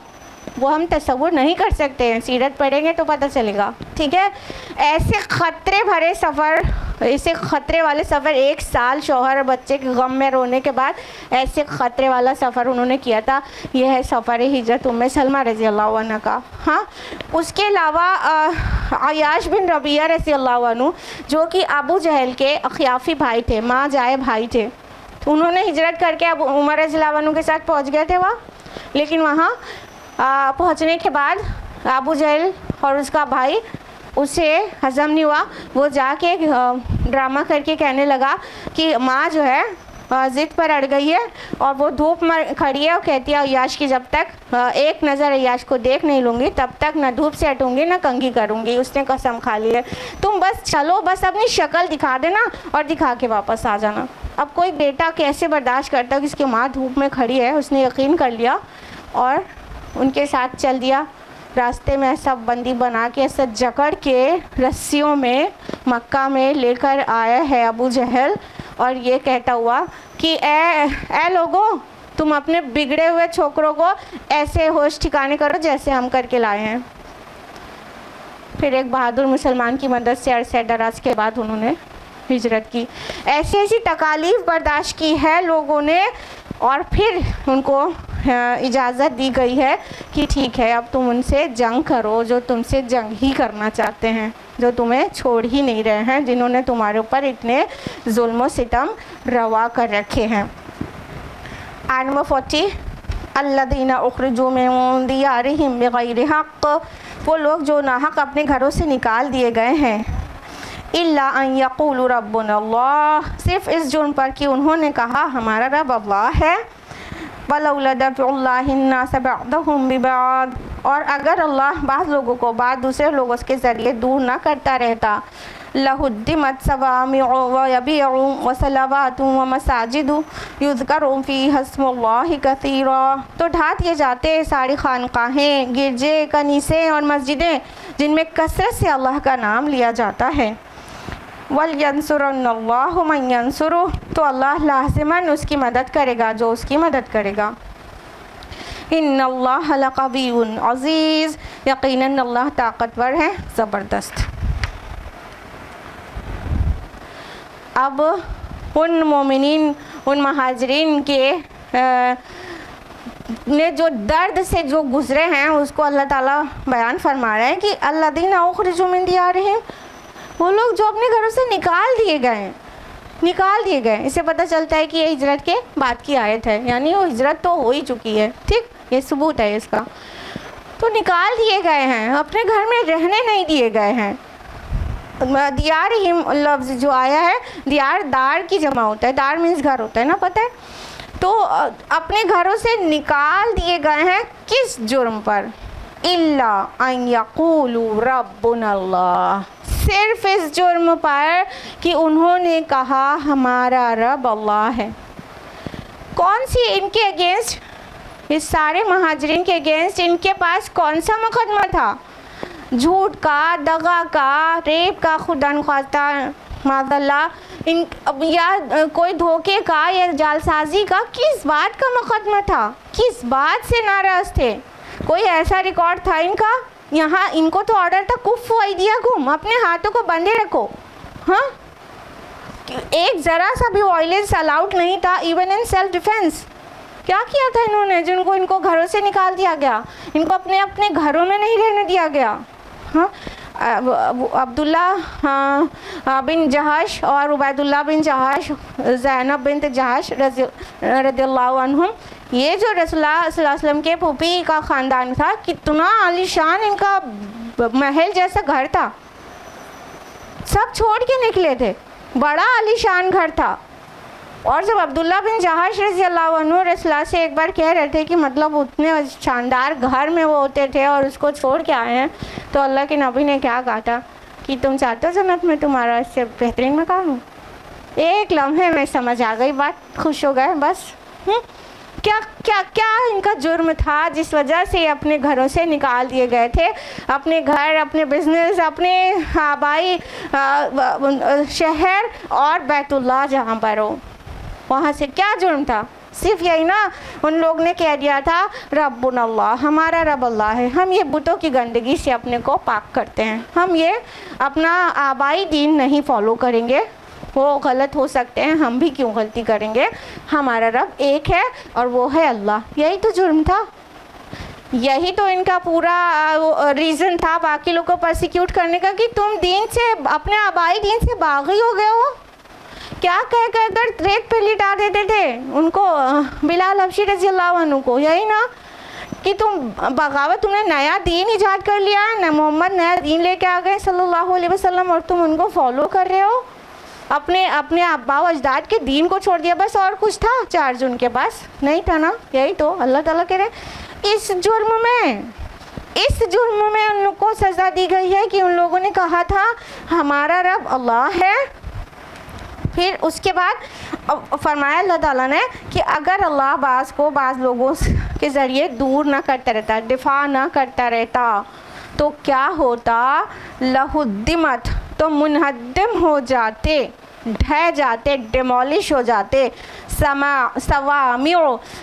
वो हम तसव्वुर नहीं कर सकते हैं, सीरत पढ़ेंगे तो पता चलेगा, ठीक है। ऐसे ख़तरे भरे सफ़र, ऐसे ख़तरे वाले सफ़र, 1 साल शौहर और बच्चे के गम में रोने के बाद ऐसे ख़तरे वाला सफ़र उन्होंने किया था। यह है सफ़र हिजरत उम्मे सलमा रज़ी अल्लाह अन्हा का। हाँ, उसके अलावा अयाश बिन रबिया रज़ी अल्लाह अन्हु जो कि अबू जहल के अखियाफ़ी भाई थे, माँ जाए भाई थे, उन्होंने हिजरत करके अब उमर रज़ियल्लाहु अन्हु के साथ पहुंच गए थे वहाँ, लेकिन वहाँ पहुँचने के बाद अबू जहल और उसका भाई उसे हज़म नहीं हुआ। वो जाके ड्रामा करके कहने लगा कि माँ जो है ज़िद पर अड़ गई है और वो धूप में खड़ी है और कहती है अय्याश की जब तक एक नज़र अय्याश को देख नहीं लूँगी तब तक ना धूप से हटूँगी ना कंघी करूँगी। उसने कसम खा ली है। तुम बस चलो, बस अपनी शक्ल दिखा देना और दिखा के वापस आ जाना। अब कोई बेटा कैसे बर्दाश्त करता कि इसकी माँ धूप में खड़ी है। उसने यकीन कर लिया और उनके साथ चल दिया। रास्ते में ऐसा बंदी बना के ऐसा जकड़ के रस्सियों में मक्का में लेकर आया है अबू जहल, और ये कहता हुआ कि ए लोगों, तुम अपने बिगड़े हुए छोकरों को ऐसे होश ठिकाने करो जैसे हम करके लाए हैं। फिर एक बहादुर मुसलमान की मदद से अरसे दराज के बाद उन्होंने हिजरत की। ऐसी ऐसी तकालीफ बर्दाश्त की है लोगों ने, और फिर उनको इजाज़त दी गई है कि ठीक है अब तुम उनसे जंग करो जो तुमसे जंग ही करना चाहते हैं, जो तुम्हें छोड़ ही नहीं रहे हैं, जिन्होंने तुम्हारे ऊपर इतने जुल्म सितम रवा कर रखे हैं। आयत नंबर 40, अल्लज़ीना उख़रिजू मिन दियारिहिम बिग़ैरि हक़्क़, वो लोग जो नाहक अपने घरों से निकाल दिए गए हैं, इल्ला अन यक़ूलू रब्बुना अल्लाह, सिर्फ़ इस जुर्म पर कि उन्होंने कहा हमारा रब अल्लाह है। वलौला दफ़उल्लाहि अन्नास बअदहुम बिबअद, और अगर अल्लाह बाद लोगों को बाद दूसरे लोगों के ज़रिए दूर ना करता रहता, लहुद्दिमत सवामिउ व यबीउ व सलवातु व मसाजिदु युज़करु फ़ीहा इस्मुल्लाहि कसीरा, तो ढा दिए जाते सारी खानकाहें, गिरजे, कनीसे और मस्जिदें जिनमें कसरत से अल्लाह का नाम लिया जाता है। वल यंसुरन्नल्लाहु मन यंसुरु, तो अल्लाह लाज़िमन उसकी मदद करेगा जो उसकी मदद करेगा। इन्नल्लाह लक़वियुन अज़ीज़, यकीनन अल्लाह ताकतवर है, ज़बरदस्त। अब उन मोमिनीन, उन महाजरीन के ने जो दर्द से जो गुज़रे हैं उसको अल्लाह ताला बयान फरमा रहे हैं कि अल्लज़ीना उख़रिजू मिन दियारिहिम, वो लोग जो अपने घरों से निकाल दिए गए। इससे पता चलता है कि ये हिजरत के बाद की आयत है, यानी वो हिजरत तो हो ही चुकी है। ठीक, ये सबूत है इसका। तो निकाल दिए गए हैं, अपने घर में रहने नहीं दिए गए हैं। दियारिहिम लफ्ज़ जो आया है, दियार दार की जमा होता है, दार मीन्स घर होता है ना, पता है। तो अपने घरों से निकाल दिए गए हैं किस जुर्म पर? इल्ला अन यक़ूलू रब्बुना अल्लाह, सिर्फ इस जुर्म पर कि उन्होंने कहा हमारा रब अल्लाह है। कौन सी इनके अगेंस्ट, इस सारे महाजरीन के अगेंस्ट इनके पास कौन सा मुकदमा था? झूठ का, दगा का, रेप का, खुदा नुख्वास्ता माज़ल्ला, इन या कोई धोखे का या जालसाजी का, किस बात का मुकदमा था? किस बात से नाराज़ थे? कोई ऐसा रिकॉर्ड था इनका? यहाँ इनको तो ऑर्डर था कुफ़्फ़ु अयदियकुम, अपने हाथों को बंधे रखो। हाँ, एक ज़रा सा भी वायलेंस अलाउड नहीं था, इवन इन सेल्फ डिफेंस। क्या किया था इन्होंने जिनको इनको घरों से निकाल दिया गया? इनको अपने अपने घरों में नहीं रहने दिया गया। हाँ, अब्दुल्ला बिन जहाश और उबैदुल्लाह बिन जहाश, ज़ैनब बिन्त जहाश रज़ियल्लाहु अन्हुम, ये जो रसूलुल्लाह सल्लल्लाहु अलैहि वसल्लम के फूफी का ख़ानदान था, कितना आलीशान इनका महल जैसा घर था। सब छोड़ के निकले थे, बड़ा आलीशान घर था। और जब अब्दुल्ला बिन जहाश रज़ियल्लाहु अन्हु रसूलुल्लाह से एक बार कह रहे थे कि मतलब उतने शानदार घर में वो होते थे और उसको छोड़ के आए हैं, तो अल्लाह के नबी ने क्या कहा था कि तुम चाहते हो जन्नत में तुम्हारा इससे बेहतरीन मकान हो? एक लम्हे में समझ आ गई बात, खुश हो गए बस। क्या क्या क्या इनका जुर्म था जिस वजह से अपने घरों से निकाल दिए गए थे? अपने घर, अपने बिजनेस, अपने आबाई शहर और बैतुल्लाह जहाँ पर हो, वहाँ से क्या जुर्म था? सिर्फ यही ना, उन लोग ने कह दिया था रब्बुना अल्लाह, हमारा रब अल्लाह है। हम ये बुतों की गंदगी से अपने को पाक करते हैं, हम ये अपना आबाई दीन नहीं फॉलो करेंगे। वो गलत हो सकते हैं, हम भी क्यों गलती करेंगे? हमारा रब एक है और वो है अल्लाह। यही तो जुर्म था, यही तो इनका पूरा रीज़न था बाकी लोगों को परसिक्यूट करने का कि तुम दीन से, अपने आबाई दीन से बागी हो गए हो। क्या कह कह कर रेत पे लिटा देते थे उनको, बिलाल हबशी रज़ी अल्लाह अन्हु को, यही ना कि तुम बगावत, तुमने नया दीन ईजाद कर लिया है ना, मोहम्मद नया दीन लेके आ गए सल्लल्लाहु अलैहि वसल्लम और तुम उनको फॉलो कर रहे हो, अपने अपने अब्बा अजदाद के दीन को छोड़ दिया बस। और कुछ था चार्ज उनके पास? नहीं था ना। यही तो अल्लाह ताला कह रहे इस जुर्म में उन लोग को सज़ा दी गई है कि उन लोगों ने कहा था हमारा रब अल्लाह है। फिर उसके बाद फरमाया अल्लाह ताला ने कि अगर अल्लाह बाज़ लोगों के ज़रिए दूर ना करता रहता, दिफा ना करता रहता, तो क्या होता, लहुद्दिमत, तो मुनहद्दिम हो जाते, ढह जाते, डिमोलिश हो जाते।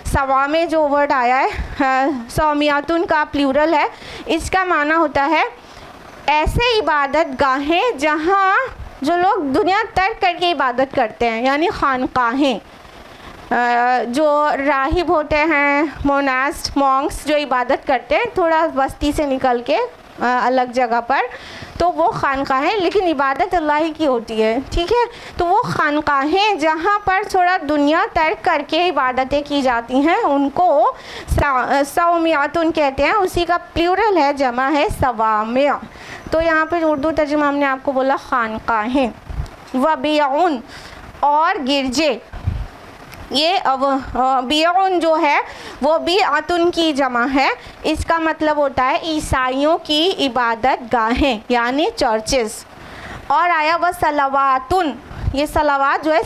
सवामे जो वर्ड आया है सौमियातुन का प्लूरल है, इसका माना होता है ऐसे इबादत गाहें जहाँ जो लोग दुनिया तर्क करके इबादत करते हैं, यानी खानकाहें, जो राहिब होते हैं, मोनास्ट मॉन्क्स जो इबादत करते हैं थोड़ा बस्ती से निकल के अलग जगह पर, तो वो खानकाहें, लेकिन इबादत अल्लाह ही की होती है, ठीक है। तो वो खानकाहें जहाँ पर थोड़ा दुनिया तर्क करके इबादतें की जाती हैं उनको सौमियातुन कहते हैं, उसी का प्लूरल है, जमा है सवामिया। तो यहाँ पर उर्दू तर्जुमा हमने आपको बोला खानकाहें। वबियाउन और गिरजे, ये बियाउन जो है वो भी आतुन की जमा है, इसका मतलब होता है ईसाइयों की इबादत गाहें यानी चर्चेस। और आया वह सलावातुन, ये सलावात जो है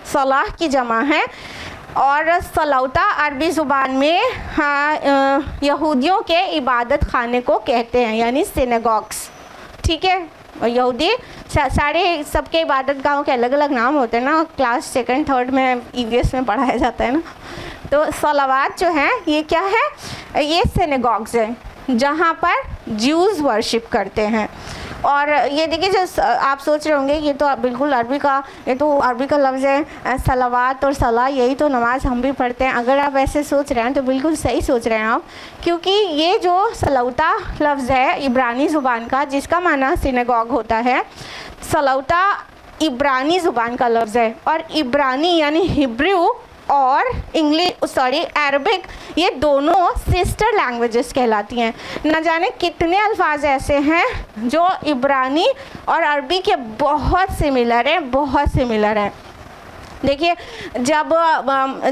सलाह की जमा है। और सलौता अरबी ज़ुबान में यहूदियों के इबादत खाने को कहते हैं, यानी सिनेगॉग्स, ठीक है। और यहूदी सारे सबके इबादत गाहों के अलग अलग नाम होते हैं ना, क्लास सेकंड थर्ड में EVS में पढ़ाया जाता है ना। तो सलावात जो हैं ये क्या है, ये सिनेगॉग्स हैं जहाँ पर ज्यूज़ वर्शिप करते हैं। और ये देखिए जो आप सोच रहे होंगे ये तो बिल्कुल अरबी का, ये तो अरबी का लफ्ज़ है सलावात और सलाह, यही तो नमाज हम भी पढ़ते हैं। अगर आप ऐसे सोच रहे हैं तो बिल्कुल सही सोच रहे हैं आप, क्योंकि ये जो सलौता लफ्ज़ है इब्रानी ज़ुबान का, जिसका माना सिनेगॉग होता है, सलौता इब्रानी ज़ुबान का लफ्ज़ है। और इब्रानी यानी हिब्रू और अरबिक, ये दोनों सिस्टर लैंग्वेजेस कहलाती हैं। न जाने कितने अल्फाज ऐसे हैं जो इब्रानी और अरबी के बहुत सिमिलर हैं। देखिए जब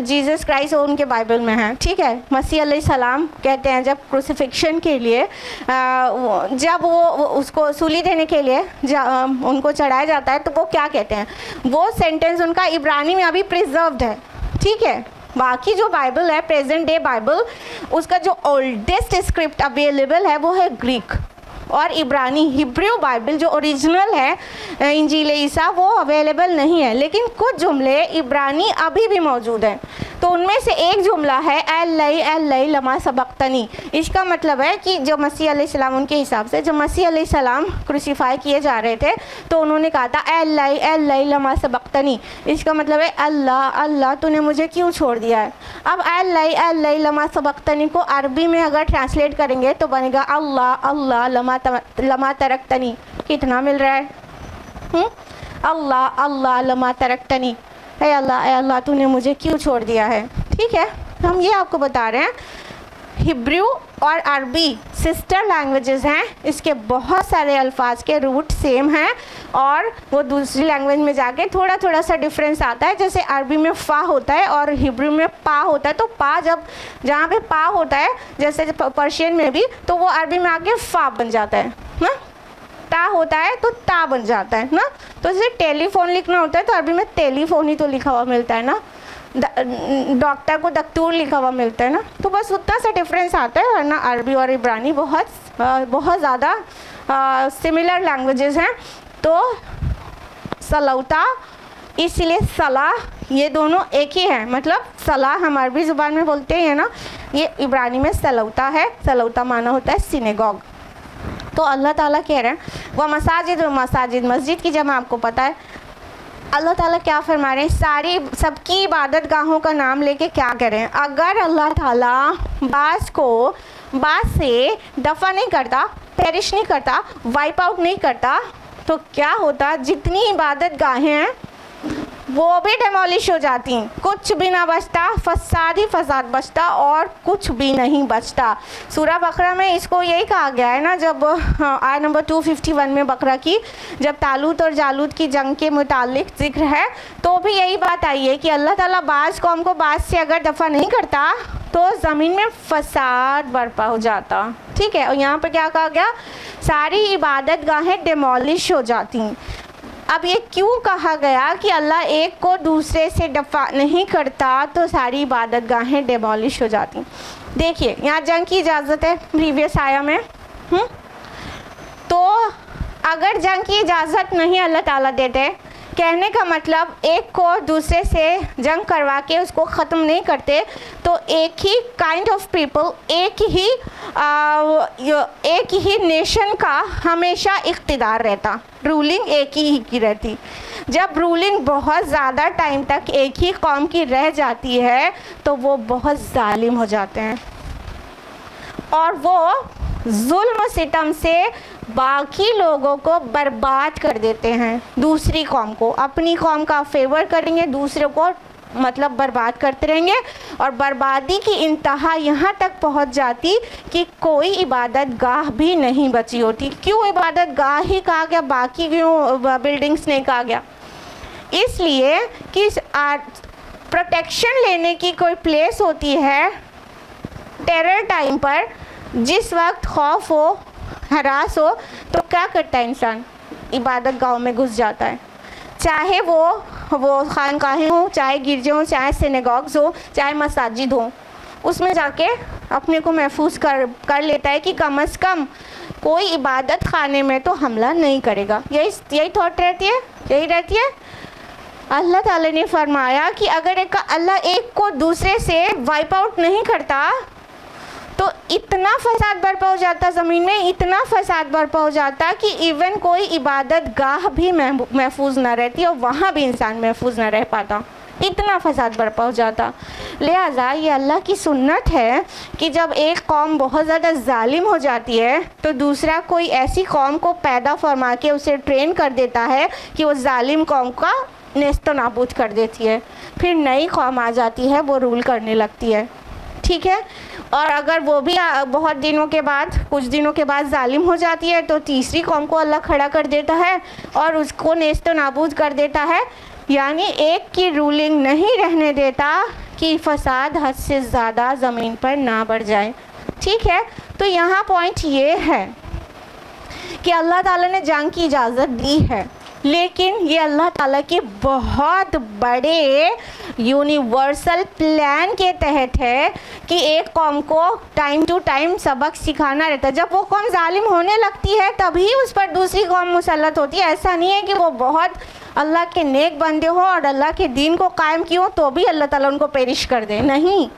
जीसस क्राइस्ट उनके बाइबल में है, ठीक है, मसीह अलैहिस्सलाम कहते हैं जब क्रूसिफिक्शन के लिए जब वो उसको सूली देने के लिए उनको चढ़ाया जाता है, तो वो क्या कहते हैं, वो सेंटेंस उनका इब्रानी में अभी प्रिजर्व्ड है, ठीक है। बाकी जो बाइबल है प्रेजेंट डे बाइबल, उसका जो ओल्डेस्ट स्क्रिप्ट अवेलेबल है वो है ग्रीक और इब्रानी। हिब्रू बाइबल जो ओरिजिनल है इंजील ईसा वो अवेलेबल नहीं है, लेकिन कुछ जुमले इब्रानी अभी भी मौजूद हैं। तो उनमें से एक जुमला है एल लमा सबक्तनी। इसका मतलब है कि जो मसीह अलैहिस्सलाम, उनके हिसाब से जब मसीह अलैहिस्सलाम क्रूसीफाई किए जा रहे थे तो उन्होंने कहा था एल लमा सबक्तनी। इसका मतलब है अल्लाह अल्लाह तूने मुझे क्यों छोड़ दिया है। अब एल लमा सबक्तनी को अरबी में अगर ट्रांसलेट करेंगे तो बनेगा अल्लाह अल्लाह लमा तरक्तनी। कितना मिल रहा है, अल्लाह अल्लाह लमा तरक्तनी, ऐ अल्लाह तूने मुझे क्यों छोड़ दिया है, ठीक है। हम ये आपको बता रहे हैं हिब्रू और अरबी सिस्टर लैंग्वेजेस हैं, इसके बहुत सारे अल्फाज के रूट सेम हैं और वो दूसरी लैंग्वेज में जाके थोड़ा थोड़ा सा डिफरेंस आता है। जैसे अरबी में फ़ा होता है और हिब्रू में पा होता है, तो पा जब जहाँ पे पा होता है जैसे पर्शियन में भी, तो वो अरबी में आके फ़ा बन जाता है ना, ता होता है तो ता बन जाता है ना। तो जैसे टेलीफोन लिखना होता है तो अरबी में टेलीफोन ही तो लिखा हुआ मिलता है ना, डॉक्टर को दक्तूर लिखा हुआ मिलता है ना। तो बस उतना सा डिफरेंस आता है, वरना अरबी और इब्रानी बहुत ज़्यादा सिमिलर लैंग्वेजेस हैं। तो सलौता, इसलिए सलाह, ये दोनों एक ही हैं। मतलब सलाह हम अरबी ज़ुबान में बोलते हैं ना, ये इब्रानी में सलौता है। सलौता माना होता है सिनेगॉग। तो अल्लाह ताला कह रहे हैं वह मसाजिद और मसाजिद, मस्जिद की जमा आपको पता है। अल्लाह ताला क्या फरमा रहे हैं, सबकी इबादत गाहों का नाम लेके क्या करें। अगर अल्लाह ताला बास को बास से दफ़ा नहीं करता, पेरिश नहीं करता, वाइप आउट नहीं करता, तो क्या होता, जितनी इबादत गाहें हैं वो भी डेमोलिश हो जाती, कुछ भी ना बचता, फसाद ही फसाद बचता और कुछ भी नहीं बचता। सूरह बकरा में इसको यही कहा गया है ना, जब आयत नंबर 251 में बकरा की जब तालूत और जालूत की जंग के मुतालिक जिक्र है, तो भी यही बात आई है कि अल्लाह ताला बाज़ कौम को बाज़ से अगर दफ़ा नहीं करता तो ज़मीन में फसाद बर्पा हो जाता। ठीक है, और यहाँ पर क्या कहा गया, सारी इबादत गाहें डेमोलिश हो जाती। अब ये क्यों कहा गया कि अल्लाह एक को दूसरे से दफ़ा नहीं करता तो सारी इबादत गाहें डेमोलिश हो जाती। देखिए यहाँ जंग की इजाज़त है प्रीवियस आया में, तो अगर जंग की इजाज़त नहीं अल्लाह ताला देते, कहने का मतलब एक को दूसरे से जंग करवा के उसको ख़त्म नहीं करते, तो एक ही काइंड ऑफ पीपल, एक ही नेशन का हमेशा इक़्तिदार रहता, रूलिंग एक ही की रहती। जब रूलिंग बहुत ज़्यादा टाइम तक एक ही कौम की रह जाती है तो वो बहुत जालिम हो जाते हैं और वो जुल्म सितम से बाकी लोगों को बर्बाद कर देते हैं। दूसरी कौम को, अपनी कौम का फेवर करेंगे, दूसरे को मतलब बर्बाद करते रहेंगे और बर्बादी की इंतहा यहाँ तक पहुँच जाती कि कोई इबादत गाह भी नहीं बची होती। क्यों इबादत गाह ही कहा गया, बाकी क्यों बिल्डिंग्स नहीं कहा गया? इसलिए कि प्रोटेक्शन लेने की कोई प्लेस होती है टेरर टाइम पर, जिस वक्त खौफ हो, हरास हो, तो क्या करता है इंसान? इबादत गाँव में घुस जाता है, चाहे वो खानकाहें हो, चाहे गिरजे हो, चाहे सिनेगॉग्स हो, चाहे मसाजिद हो, उसमें जाके अपने को महफूज कर लेता है कि कम अज़ कम कोई इबादत खाने में तो हमला नहीं करेगा। यही थॉट रहती है, यही रहती है। अल्लाह ताला ने फरमाया कि अगर अल्लाह एक को दूसरे से वाइप आउट नहीं करता तो इतना फसाद बर्पा हो जाता ज़मीन में, इतना फसाद बर्पा हो जाता कि इवन कोई इबादत गाह भी महफूज ना रहती और वहाँ भी इंसान महफूज ना रह पाता, इतना फसाद बर्पा हो जाता। लिहाजा ये अल्लाह की सुन्नत है कि जब एक कौम बहुत ज़्यादा जालिम हो जाती है तो दूसरा कोई ऐसी कौम को पैदा फरमा के उसे ट्रेन कर देता है कि वो जालिम कौम का नेस्तो नाबूद कर देती है। फिर नई कौम आ जाती है, वो रूल करने लगती है। ठीक है, और अगर वो भी बहुत दिनों के बाद, कुछ दिनों के बाद जालिम हो जाती है तो तीसरी कौम को अल्लाह खड़ा कर देता है और उसको नेस्तो नाबूद कर देता है। यानी एक की रूलिंग नहीं रहने देता कि फसाद हद से ज़्यादा ज़मीन पर ना बढ़ जाए। ठीक है, तो यहाँ पॉइंट ये है कि अल्लाह ताला ने जंग की इजाज़त दी है, लेकिन ये अल्लाह ताला के बहुत बड़े यूनिवर्सल प्लान के तहत है कि एक कौम को टाइम टू टाइम सबक सिखाना रहता है। जब वो कौम जालिम होने लगती है तभी उस पर दूसरी कौम मुसल्लत होती है। ऐसा नहीं है कि वो बहुत अल्लाह के नेक बंदे हो और अल्लाह के दीन को कायम किए हो तो भी अल्लाह ताला उनको पेरिश कर दे, नहीं।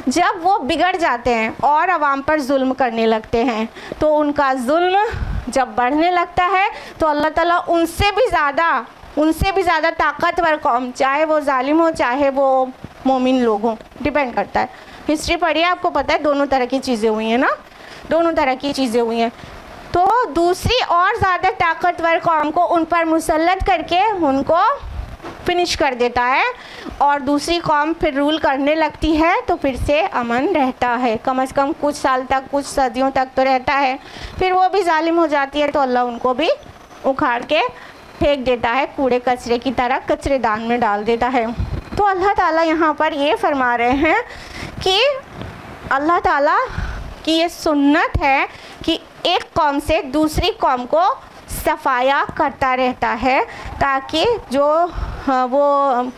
जब वो बिगड़ जाते हैं और अवाम पर जुल्म करने लगते हैं तो उनका जुल्म जब बढ़ने लगता है तो अल्लाह ताला उनसे भी ज़्यादा ताकतवर कौम, चाहे वो जालिम हो चाहे वो मोमिन लोग हों, डिपेंड करता है। हिस्ट्री पढ़िए, आपको पता है दोनों तरह की चीज़ें हुई हैं ना, दोनों तरह की चीज़ें हुई हैं। तो दूसरी और ज़्यादा ताकतवर कौम को उन पर मुसल्लत करके उनको फिनिश कर देता है और दूसरी कौम फिर रूल करने लगती है तो फिर से अमन रहता है, कम से कम कुछ साल तक, कुछ सदियों तक तो रहता है। फिर वो भी जालिम हो जाती है तो अल्लाह उनको भी उखाड़ के फेंक देता है, कूड़े कचरे की तरह कचरेदान में डाल देता है। तो अल्लाह ताला यहाँ पर ये फरमा रहे हैं कि अल्लाह ताला की ये सुन्नत है कि एक कौम से दूसरी कौम को सफाया करता रहता है ताकि जो वो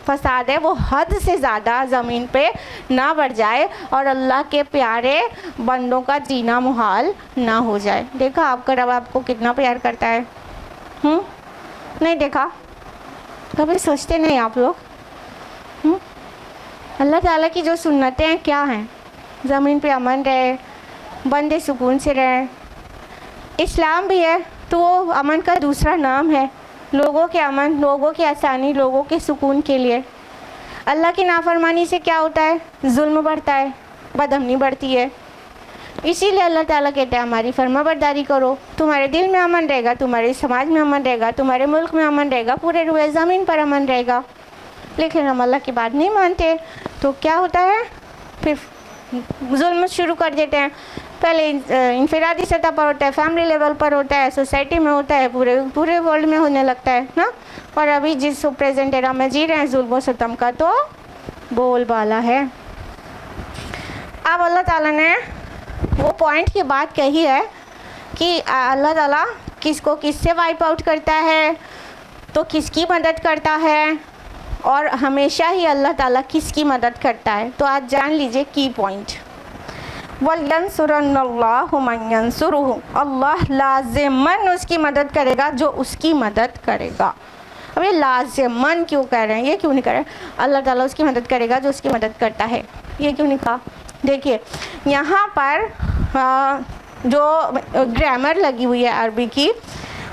फसाद है वो हद से ज़्यादा ज़मीन पे ना बढ़ जाए और अल्लाह के प्यारे बंदों का जीना मुहाल ना हो जाए। देखा आपका रब आपको कितना प्यार करता है? नहीं देखा? कभी सोचते नहीं आप लोग? अल्लाह ताला की जो सुन्नतें हैं क्या हैं? ज़मीन पे अमन रहे, बंदे सुकून से रहे। इस्लाम भी है तो वो अमन का दूसरा नाम है, लोगों के अमन, लोगों की आसानी, लोगों के सुकून के लिए। अल्लाह की नाफरमानी से क्या होता है? जुल्म बढ़ता है, बदअमनी बढ़ती है। इसीलिए अल्लाह ताला कहते हैं हमारी फरमाबरदारी करो, तुम्हारे दिल में अमन रहेगा, तुम्हारे समाज में अमन रहेगा, तुम्हारे मुल्क में अमन रहेगा, पूरे रुए ज़मीन पर अमन रहेगा। लेकिन हम अल्लाह की बात नहीं मानते, तो क्या होता है, फिर जुल्म शुरू कर देते हैं। पहले इनफरादी सतह पर होता है, फैमिली लेवल पर होता है, सोसाइटी में होता है, पूरे वर्ल्ड में होने लगता है ना। और अभी जिस प्रेजेंट एरा में जी रहे हैं, जुल्म सितम का तो बोलबाला है। अब अल्लाह ताला ने वो पॉइंट की बात कही है कि अल्लाह ताला किसको किससे वाइप आउट करता है, तो किसकी मदद करता है, और हमेशा ही अल्लाह ताला किसकी मदद करता है। तो आज जान लीजिए की पॉइंट। वल्यंसुरन्नल्लाहु मन यंसुरुहु, अल्लाह लाज़िमन उसकी मदद करेगा जो उसकी मदद करेगा। अब ये लाज़िमन क्यों कह रहे हैं, ये क्यों नहीं कह रहे हैं अल्लाह ताला उसकी मदद करेगा जो उसकी मदद करता है, ये क्यों नहीं कहा। देखिए यहाँ पर जो ग्रामर लगी हुई है अरबी की,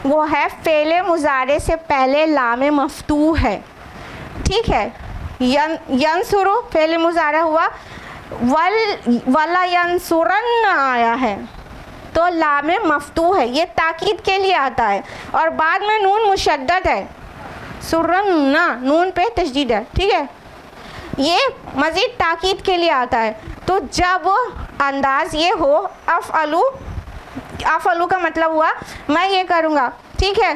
वो है फ़ेले मुज़ारे से पहले लामे मफ्तू है, ठीक है। यंसुरु फ़ेले मुज़ारा हुआ, वला यंसुरन आया है, तो लामे मफ्तू है, ये ताकीद के लिए आता है, और बाद में नून मुशद्दद है, सुरन्ना नून पे तशदीद है, ठीक है। ये मज़ीद ताकीद के लिए आता है। तो जब अंदाज ये हो, अफ़अलू का मतलब हुआ मैं ये करूँगा, ठीक है।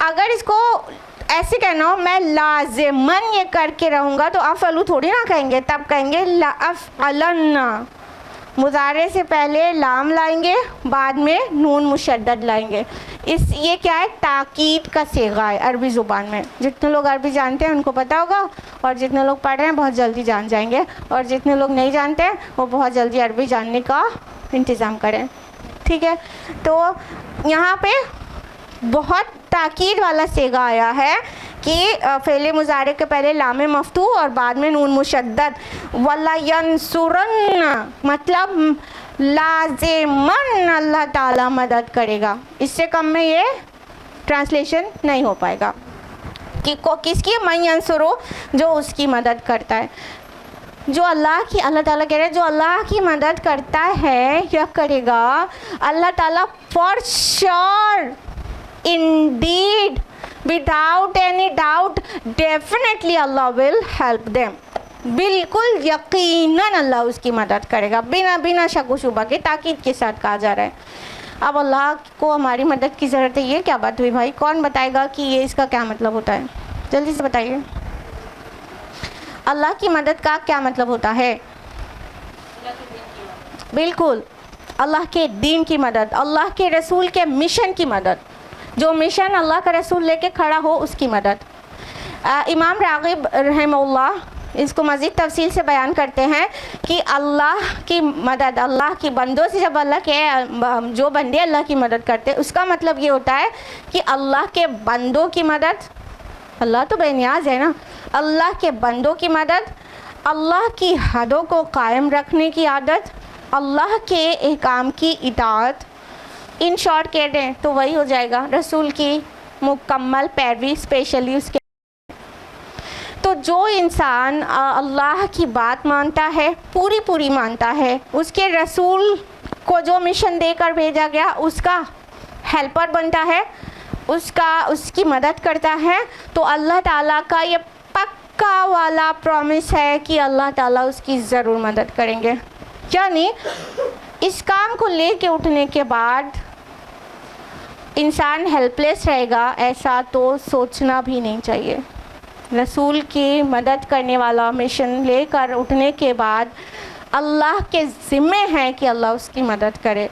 अगर इसको ऐसे कहना हो मैं लाज़िमन ये करके रहूँगा, तो अफ़अलू थोड़ी ना कहेंगे, तब कहेंगे लाअफ़अलन्ना। मुज़ारे से पहले लाम लाएंगे, बाद में नून मुशद्दद लाएंगे। ये क्या है, ताकीद का सेगा है अरबी ज़ुबान में। जितने लोग अरबी जानते हैं उनको पता होगा, और जितने लोग पढ़ रहे हैं बहुत जल्दी जान जाएंगे, और जितने लोग नहीं जानते हैं वो बहुत जल्दी अरबी जानने का इंतज़ाम करें, ठीक है। तो यहाँ पे बहुत ताकीद वाला सेगा आया है कि फ़ेले मुज़ारे के पहले लामे मफ्तू और बाद में नून मुशद्दद। वला यंसुरन मतलब लाज़िमन अल्लाह ताला मदद करेगा, इससे कम में ये ट्रांसलेशन नहीं हो पाएगा कि किसकी, मन यंसुरु जो उसकी मदद करता है, जो अल्लाह ताला कह रहे हैं जो अल्लाह की मदद करता है क्या करेगा अल्लाह ताला, for sure Indeed without any doubt definitely Allah will help them. बिल्कुल यकीनन अल्लाह उसकी मदद करेगा, बिना शक व शुबा के, ताकीद के साथ कहा जा रहा है। अब अल्लाह को हमारी मदद की ज़रूरत है, ये क्या बात हुई भाई, कौन बताएगा कि ये इसका क्या मतलब होता है, जल्दी से बताइए। अल्लाह की मदद का क्या मतलब होता है? बिल्कुल अल्लाह के दीन की मदद, अल्लाह के रसूल के मिशन की मदद, जो मिशन अल्लाह का रसूल लेके खड़ा हो उसकी मदद। इमाम राग़िब रहमहुल्लाह इसको मज़ीद तफसील से बयान करते हैं कि अल्लाह की मदद, अल्लाह की बंदों से जब अल्लाह के जो बंदे अल्लाह की मदद करते हैं, उसका मतलब ये होता है कि अल्लाह के बंदों की मदद, अल्लाह तो बेनियाज है ना, अल्लाह के बंदों की मदद, अल्लाह की हदों को कायम रखने की आदत, अल्लाह के एहकाम की इताअत, इन शॉर्ट कह दें तो वही हो जाएगा रसूल की मुकम्मल पैरवी, स्पेशली उसके। तो जो इंसान अल्लाह की बात मानता है, पूरी मानता है, उसके रसूल को जो मिशन देकर भेजा गया उसका हेल्पर बनता है, उसकी मदद करता है, तो अल्लाह ताला का ये पक्का वाला प्रॉमिस है कि अल्लाह ताला उसकी ज़रूर मदद करेंगे। यानी इस काम को लेके उठने के बाद इंसान हेल्पलेस रहेगा, ऐसा तो सोचना भी नहीं चाहिए। रसूल की मदद करने वाला मिशन लेकर उठने के बाद अल्लाह के ज़िम्मे है कि अल्लाह उसकी मदद करे।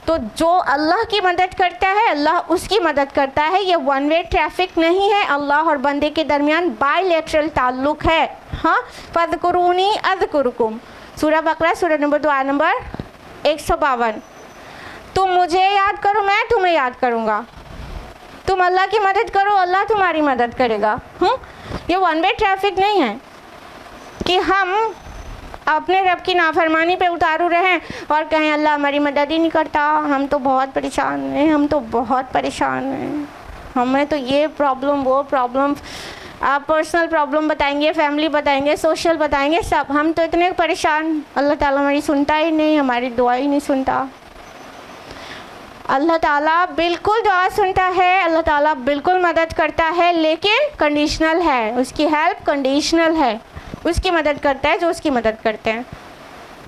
तो जो अल्लाह की मदद करता है अल्लाह उसकी मदद करता है। ये वन वे ट्रैफिक नहीं है, अल्लाह और बंदे के दरमियान बायलैटरल ताल्लुक़ है। हाँ, फ़ज़कुरूनी अज़कुरुकुम, सूरह बकरा सूरह नंबर 2 आयत नंबर 152। तुम मुझे याद करो, मैं तुम्हें याद करूँगा। तुम अल्लाह की मदद करो, अल्लाह तुम्हारी मदद करेगा। ये वन वे ट्रैफिक नहीं है कि हम अपने रब की नाफरमानी पे उतारू रहें और कहें अल्लाह हमारी मदद ही नहीं करता, हम तो बहुत परेशान हैं, हम तो बहुत परेशान हैं, हमें तो ये प्रॉब्लम वो प्रॉब्लम, आप पर्सनल प्रॉब्लम बताएंगे, फैमिली बताएंगे, सोशल बताएंगे, सब, हम तो इतने परेशान, अल्लाह ताला हमारी सुनता ही नहीं, हमारी दुआ ही नहीं सुनता। अल्लाह ताला बिल्कुल दुआ सुनता है, अल्लाह ताला बिल्कुल मदद करता है, लेकिन कंडीशनल है, उसकी हेल्प कंडीशनल है। उसकी मदद करता है जो उसकी मदद करते हैं।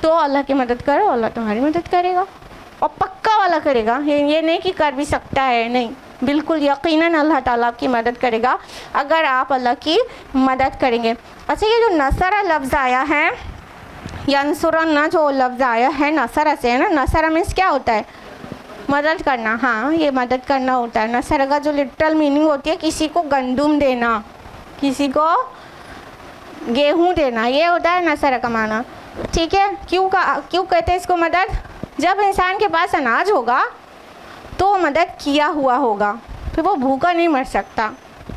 तो अल्लाह की मदद करो, अल्लाह तुम्हारी मदद करेगा और पक्का वाला करेगा। ये नहीं कि कर भी सकता है, नहीं, बिल्कुल यकीनन अल्लाह ताला आपकी मदद करेगा अगर आप अल्लाह की मदद करेंगे। अच्छा, ये जो नसरा लफ्ज़ आया है, यंसुरन्ना जो लफ्ज़ आया है नसरा से है ना, नसरा मीन्स क्या होता है? मदद करना। हाँ, ये मदद करना होता है। नसरा का जो लिटरल मीनिंग होती है किसी को गंदुम देना, किसी को गेहूँ देना, ये होता है नसरा का माना। ठीक है, क्यों कहते हैं इसको मदद? जब इंसान के पास अनाज होगा तो वो मदद किया हुआ होगा, फिर वो भूखा नहीं मर सकता।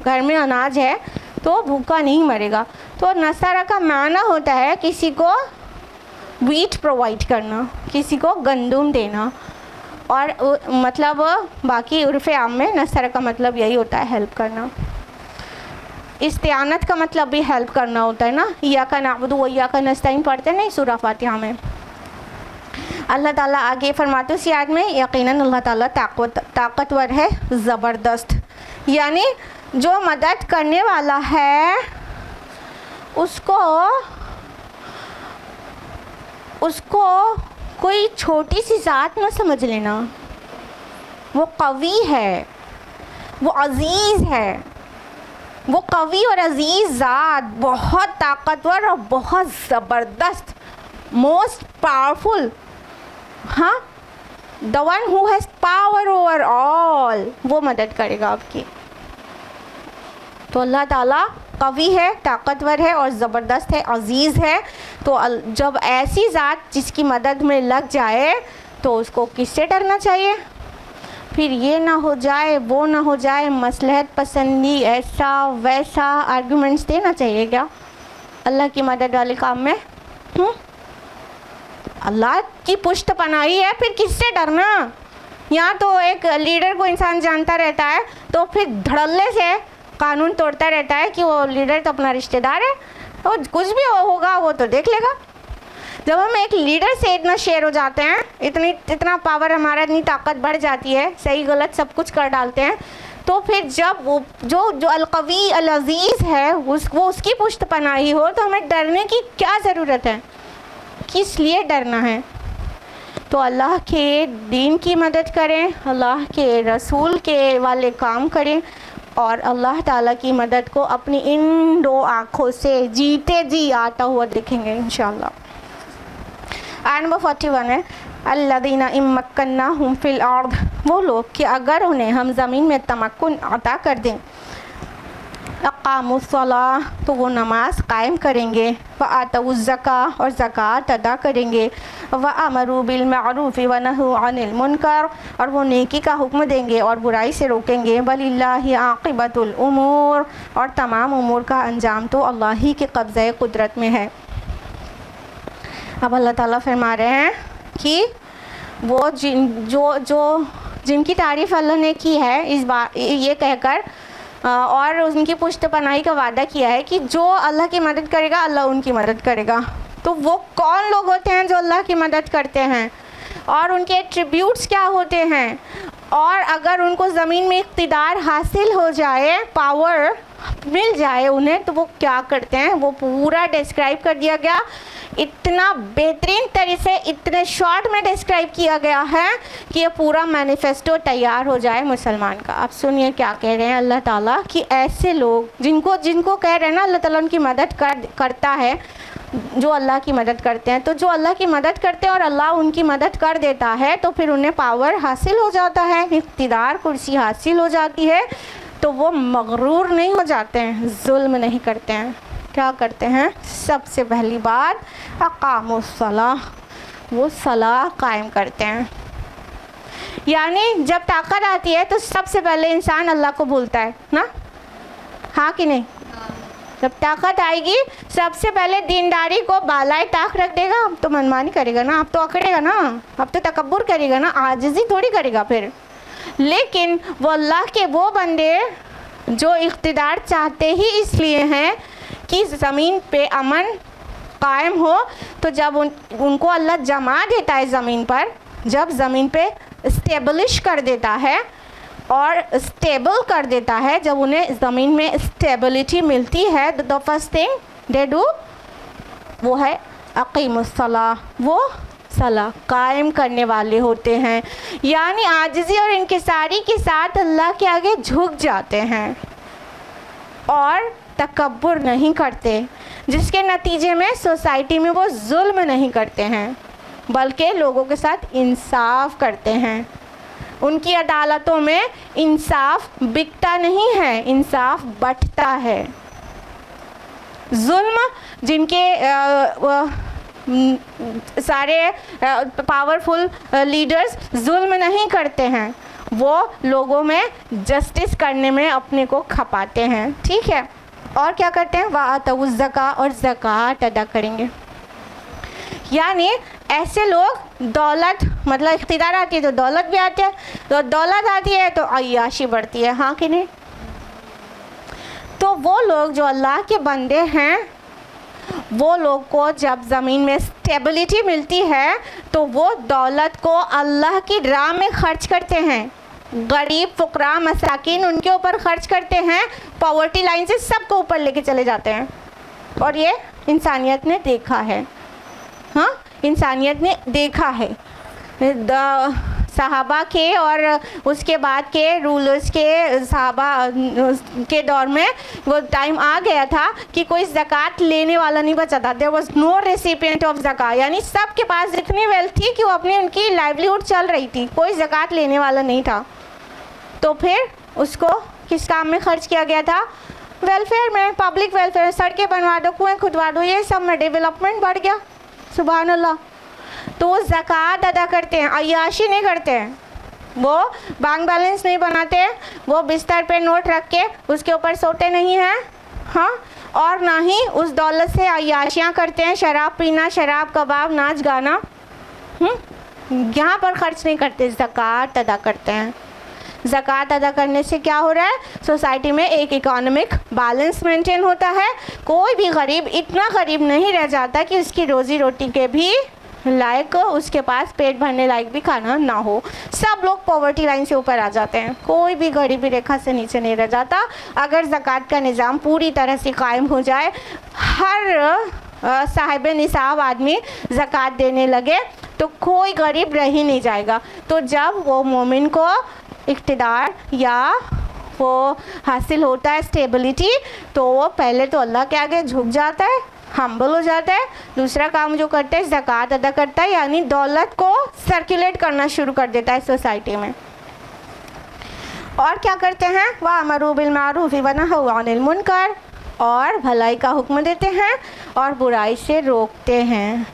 घर में अनाज है तो भूखा नहीं मरेगा। तो नसरा का माना होता है किसी को व्हीट प्रोवाइड करना, किसी को गंदुम देना। और मतलब बाकी उर्फ़ आम में नसरा का मतलब यही होता है हेल्प करना। इस्तिआनत का मतलब भी हेल्प करना होता है ना, इय्याका नअबुदु व इय्याका नस्तईन पढ़ते नहीं सूरह फातिहा में। अल्लाह ताला आगे फरमाते उस आयत में, यकीनन अल्लाह ताला ताकतवर है, ज़बरदस्त। यानी जो मदद करने वाला है उसको कोई छोटी सी ज़ात न समझ लेना। वो कवी है, वो अज़ीज़ है, वो कवी और अज़ीज़ ज़ात बहुत ताकतवर और बहुत ज़बरदस्त, मोस्ट पावरफुल। हाँ, the one who has power over all, वो मदद करेगा आपकी। तो अल्लाह ताला कवी है, ताकतवर है और ज़बरदस्त है, अज़ीज़ है। तो जब ऐसी ज़ात जिसकी मदद में लग जाए तो उसको किससे डरना चाहिए? फिर ये ना हो जाए, वो ना हो जाए, मसलहत पसंदी, ऐसा वैसा आर्गुमेंट्स देना चाहिए क्या अल्लाह की मदद वाले काम में? अल्लाह की पुष्ट पनाही है, फिर किससे डरना? यहाँ तो एक लीडर को इंसान जानता रहता है तो फिर धड़ल्ले से कानून तोड़ता रहता है कि वो लीडर तो अपना रिश्तेदार है, तो कुछ भी होगा वो तो देख लेगा। जब हम एक लीडर से इतना शेयर हो जाते हैं, इतना पावर हमारा, इतनी ताकत बढ़ जाती है, सही गलत सब कुछ कर डालते हैं, तो फिर जब वो जो अलकवी अल-अज़ीज़ है वो उसकी पुष्ट पनाही हो तो हमें डरने की क्या ज़रूरत है? किस लिए डरना है? तो अल्लाह के दीन की मदद करें, अल्लाह के रसूल के वाले काम करें और अल्लाह ताला की मदद को अपनी इन दो आँखों से जीते जी आता हुआ दिखेंगे इंशाअल्लाह। आयत नंबर 41 है, अल्लज़ीना इम्मक्कन्नाहुम फ़िल अर्द, वो लोग कि अगर उन्हें हम ज़मीन में तमक्कुन अता कर दें, अक़ामुस्सलाह, तो वो नमाज कायम करेंगे, व आतउज़्ज़का, और ज़कात अदा करेंगे, व अमरू बिल मअरूफ़ व नहू अनिल मुनकर, और वो नेकी का हुक्म देंगे और बुराई से रोकेंगे। वलिल्लाहि आक़िबतुल उमूर, और तमाम उमूर का अंजाम तो अल्लाह ही के कब्ज़े कुदरत में है। अब अल्लाह ताला फरमा रहे हैं कि वो जिनकी तारीफ़ अल्लाह ने की है इस बार ये कहकर और उनकी पुष्ट पनाही का वादा किया है कि जो अल्लाह की मदद करेगा अल्लाह उनकी मदद करेगा। तो वो कौन लोग होते हैं जो अल्लाह की मदद करते हैं और उनके एट्रीब्यूट्स क्या होते हैं, और अगर उनको ज़मीन में इक़्तिदार हासिल हो जाए, पावर मिल जाए उन्हें, तो वो क्या करते हैं, वो पूरा डिस्क्राइब कर दिया गया। इतना बेहतरीन तरीके से इतने शॉर्ट में डिस्क्राइब किया गया है कि ये पूरा मैनिफेस्टो तैयार हो जाए मुसलमान का। अब सुनिए क्या कह रहे हैं अल्लाह ताला कि ऐसे लोग जिनको कह रहे हैं ना अल्लाह ताला उनकी मदद करता है, जो अल्लाह की मदद करते हैं, तो जो अल्लाह की मदद करते हैं और अल्लाह उनकी मदद कर देता है तो फिर उन्हें पावर हासिल हो जाता है, इक़्तिदार कुर्सी हासिल हो जाती है, तो वो मगरूर नहीं हो जाते हैं, जुल्म नहीं करते हैं। क्या करते हैं? सबसे पहली बात अक़ामुस्सलाह, वो सलाह कायम करते हैं। यानी जब ताकत आती है तो सबसे पहले इंसान अल्लाह को भूलता है ना, हाँ कि नहीं? जब ताकत आएगी सबसे पहले दीनदारी को बालाए ताक रख देगा। अब तो मनमानी करेगा ना, अब तो अकड़ेगा ना, अब तो तकब्बुर करेगा ना, आजिज़ी थोड़ी करेगा फिर। लेकिन वो अल्लाह के वो बंदे जो इक़्तिदार चाहते ही इसलिए हैं कि ज़मीन पे अमन कायम हो, तो जब उनको अल्लाह जमा देता है ज़मीन पर, जब ज़मीन पे स्टेबलिश कर देता है और स्टेबल कर देता है। जब उन्हें ज़मीन में स्टेबिलिटी मिलती है तो the first thing they do वो है अकीमुस्सलाह, वो सलाह कायम करने वाले होते हैं, यानी आजिज़ी और इंकिसारी के साथ अल्लाह के आगे झुक जाते हैं और तकब्बुर नहीं करते, जिसके नतीजे में सोसाइटी में वो जुल्म नहीं करते हैं बल्कि लोगों के साथ इंसाफ करते हैं। उनकी अदालतों में इंसाफ बिकता नहीं है, इंसाफ बंटता है। जुल्म जिनके सारे पावरफुल लीडर्स जुल्म नहीं करते हैं, वो लोगों में जस्टिस करने में अपने को खपाते हैं। ठीक है, और क्या करते हैं? वातउज़ ज़का, और ज़कात अदा करेंगे। यानी ऐसे लोग दौलत मतलब इख्तिदार आती है तो दौलत भी आती है, तो दौलत आती है तो अय्याशी बढ़ती है, हाँ कि नहीं? तो वो लोग जो अल्लाह के बंदे हैं, वो लोग को जब ज़मीन में स्टेबिलिटी मिलती है तो वो दौलत को अल्लाह की राह में खर्च करते हैं। गरीब फुकरा मसाकिन उनके ऊपर खर्च करते हैं, पॉवर्टी लाइन से सबको ऊपर लेके चले जाते हैं। और ये इंसानियत ने देखा है, हाँ, इंसानियत ने देखा है। सहाबा के और उसके बाद के रूलर्स के सहाबा के दौर में वो टाइम आ गया था कि कोई ज़कात लेने वाला नहीं बचा था। There was no recipient of ज़कात, यानी सब के पास इतनी वेल्थ थी कि वो अपनी उनकी लाइवलीहुड चल रही थी, कोई ज़कात लेने वाला नहीं था। तो फिर उसको किस काम में खर्च किया गया था? वेलफेयर में, पब्लिक वेलफेयर, सड़कें बनवा दो, कुएँ खुदवा दो, ये सब में डेवलपमेंट बढ़ गया। सुभान अल्लाह। तो वो ज़कात अदा करते हैं, अय्याशी नहीं करते हैं, वो बैंक बैलेंस नहीं बनाते, वो बिस्तर पे नोट रख के उसके ऊपर सोते नहीं हैं, हाँ, और ना ही उस दौलत से अय्याशियाँ करते हैं, शराब पीना, शराब कबाब, नाच गाना, यहाँ पर खर्च नहीं करते, ज़कात अदा करते हैं। ज़कात अदा करने से क्या हो रहा है? सोसाइटी में एक इकोनॉमिक बैलेंस मेंटेन होता है। कोई भी गरीब इतना गरीब नहीं रह जाता कि उसकी रोज़ी रोटी के भी लायक, उसके पास पेट भरने लायक भी खाना ना हो। सब लोग पॉवर्टी लाइन से ऊपर आ जाते हैं, कोई भी गरीबी रेखा से नीचे नहीं रह जाता। अगर ज़कात का निज़ाम पूरी तरह से कायम हो जाए, हर साहिब निसाब आदमी ज़कात देने लगे तो कोई गरीब रह ही नहीं जाएगा। तो जब वो मोमिन को इक़्तिदार या वो हासिल होता है स्टेबिलिटी, तो वो पहले तो अल्लाह के आगे झुक जाता है, हम्बल हो जाता है। दूसरा काम जो करता है ज़कात अदा करता है, यानी दौलत को सर्कुलेट करना शुरू कर देता है सोसाइटी में। और क्या करते हैं? वअमरू बिल मारूफ़ व नहौ अनिल मुनकर, और भलाई का हुक्म देते हैं और बुराई से रोकते हैं।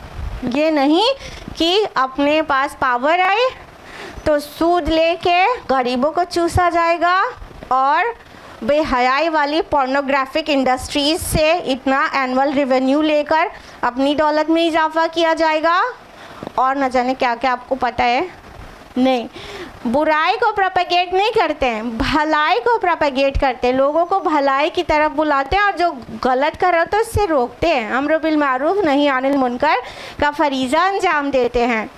ये नहीं कि अपने पास पावर आए तो सूद लेके गरीबों को चूसा जाएगा और बेहयाई वाली पोर्नोग्राफिक इंडस्ट्रीज़ से इतना एनुअल रेवेन्यू लेकर अपनी दौलत में इजाफा किया जाएगा और न जाने क्या क्या। आपको पता है? नहीं, बुराई को प्रोपेगेट नहीं करते हैं, भलाई को प्रोपेगेट करते हैं, लोगों को भलाई की तरफ बुलाते हैं और जो गलत कर रहे हो तो उससे रोकते हैं। अम्र बिल मारूफ नही अनिल मुनकर का फरीज़ा अंजाम देते हैं।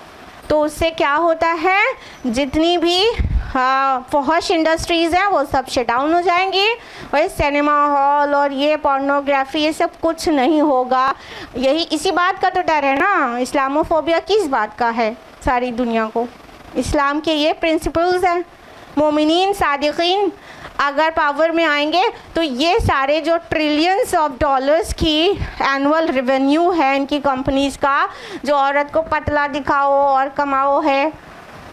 तो उससे क्या होता है? जितनी भी फहश इंडस्ट्रीज़ हैं वो सब शट डाउन हो जाएंगी और सिनेमा हॉल और ये पोर्नोग्राफी ये सब कुछ नहीं होगा। यही इसी बात का तो डर है ना, इस्लामोफोबिया किस बात का है सारी दुनिया को? इस्लाम के ये प्रिंसिपल्स हैं। मोमिनीन सादिकीन अगर पावर में आएंगे तो ये सारे जो ट्रिलियंस ऑफ डॉलर्स की एनुअल रेवेन्यू है इनकी कंपनीज़ का, जो औरत को पतला दिखाओ और कमाओ है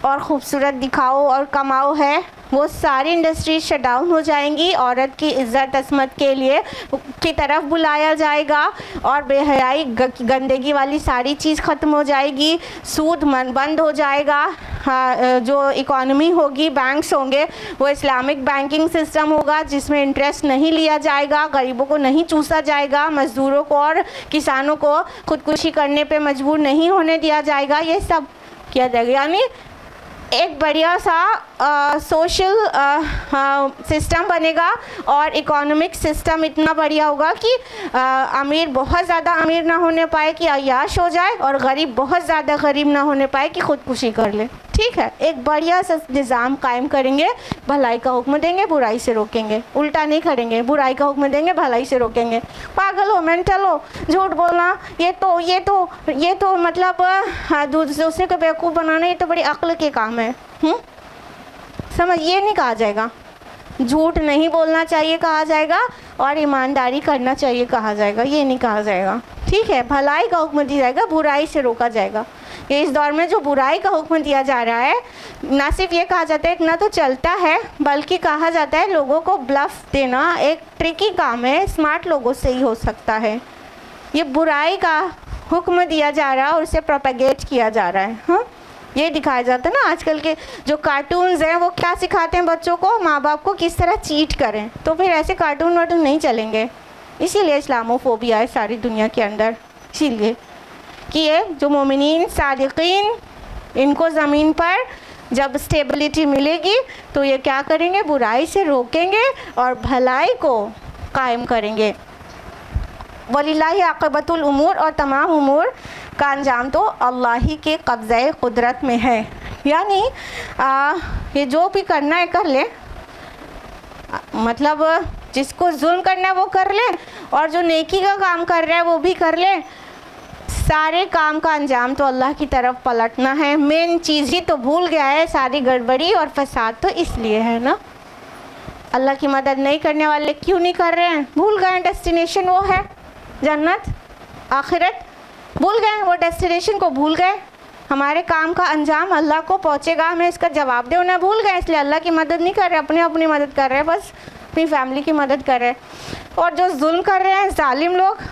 और ख़ूबसूरत दिखाओ और कमाओ है, वो सारी इंडस्ट्रीज शट डाउन हो जाएंगी। औरत की इज़्ज़त असमत के लिए की तरफ बुलाया जाएगा और बेहयाई गंदगी वाली सारी चीज़ ख़त्म हो जाएगी। सूद बंद हो जाएगा। जो इकॉनमी होगी, बैंक्स होंगे, वो इस्लामिक बैंकिंग सिस्टम होगा जिसमें इंटरेस्ट नहीं लिया जाएगा, गरीबों को नहीं चूसा जाएगा, मज़दूरों को और किसानों को ख़ुदकुशी करने पे मजबूर नहीं होने दिया जाएगा। ये सब किया जाएगा, यानी एक बढ़िया सा सोशल सिस्टम बनेगा और इकोनॉमिक सिस्टम इतना बढ़िया होगा कि अमीर बहुत ज़्यादा अमीर ना होने पाए कि अय्याश हो जाए और गरीब बहुत ज़्यादा गरीब ना होने पाए कि ख़ुदकुशी कर ले। ठीक है, एक बढ़िया सा निज़ाम कायम करेंगे, भलाई का हुक्म देंगे, बुराई से रोकेंगे, उल्टा नहीं करेंगे, बुराई का हुक्म देंगे, भलाई से रोकेंगे। पागल हो, मेंटल हो, झूठ बोलना, ये तो मतलब दूसरे को बेवकूफ़ बनाना, ये तो बड़ी अक्ल के काम है। समझ, ये नहीं कहा जाएगा। झूठ नहीं बोलना चाहिए कहा जाएगा, और ईमानदारी करना चाहिए कहा जाएगा, ये नहीं कहा जाएगा। ठीक है, भलाई का हुक्म दिया जाएगा, बुराई से रोका जाएगा। ये इस दौर में जो बुराई का हुक्म दिया जा रहा है, ना सिर्फ ये कहा जाता है ना तो चलता है, बल्कि कहा जाता है लोगों को ब्लफ देना एक ट्रिकी काम है, स्मार्ट लोगों से ही हो सकता है। ये बुराई का हुक्म दिया जा रहा है और उसे प्रोपेगेट किया जा रहा है। हाँ, ये दिखाया जाता है ना, आजकल के जो कार्टून्स हैं वो क्या सिखाते हैं बच्चों को, माँ बाप को किस तरह चीट करें। तो फिर ऐसे कार्टून वार्टून नहीं चलेंगे, इसीलिए इस्लामोफोबिया है सारी दुनिया के अंदर। इसीलिए कि ये जो मोमिनीन सादिकीन, इनको ज़मीन पर जब स्टेबिलिटी मिलेगी तो ये क्या करेंगे, बुराई से रोकेंगे और भलाई को कायम करेंगे। वलिल्लाहि आक़िबतुल उमूर, और तमाम उमूर का अंजाम तो अल्लाह ही के कब्ज़े कुदरत में है। यानी ये जो भी करना है कर ले, मतलब जिसको जुल्म करना है वो कर ले, और जो नेकी का काम कर रहा है वो भी कर ले। सारे काम का अंजाम तो अल्लाह की तरफ पलटना है। मेन चीज़ ही तो भूल गया है, सारी गड़बड़ी और फसाद तो इसलिए है ना। अल्लाह की मदद नहीं करने वाले क्यों नहीं कर रहे हैं? भूल गए डेस्टिनेशन वो है जन्नत आखिरत, भूल गए वो डेस्टिनेशन को, भूल गए हमारे काम का अंजाम अल्लाह को पहुँचेगा, हमें इसका जवाब दे, उन्हें भूल गए। इसलिए अल्लाह की मदद नहीं कर रहे, अपनी मदद कर रहे हैं, बस अपनी फैमिली की मदद कर रहे हैं। और जो जुल्म कर रहे हैं जालिम लोग,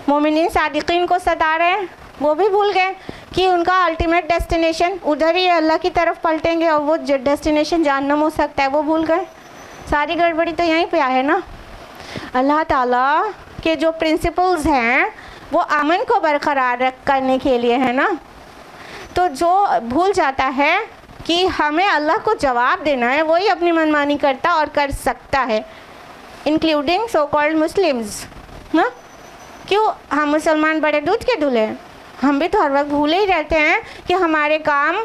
मोमिनीन सादिकीन को सता रहे हैं, वो भी भूल गए कि उनका अल्टीमेट डेस्टिनेशन उधर ही अल्लाह की तरफ पलटेंगे और वो डेस्टिनेशन जहन्नम हो सकता है, वो भूल गए। सारी गड़बड़ी तो यहीं पे है ना। अल्लाह ताला के जो प्रिंसिपल्स हैं वो अमन को बरकरार करने के लिए है ना। तो जो भूल जाता है कि हमें अल्लाह को जवाब देना है, वही अपनी मनमानी करता और कर सकता है, इंक्लूडिंग सो कॉल्ड मुस्लिम्स ना। क्यों हम मुसलमान बड़े दूध के दूल्हे हैं? हम भी तो हर वक्त भूले ही रहते हैं कि हमारे काम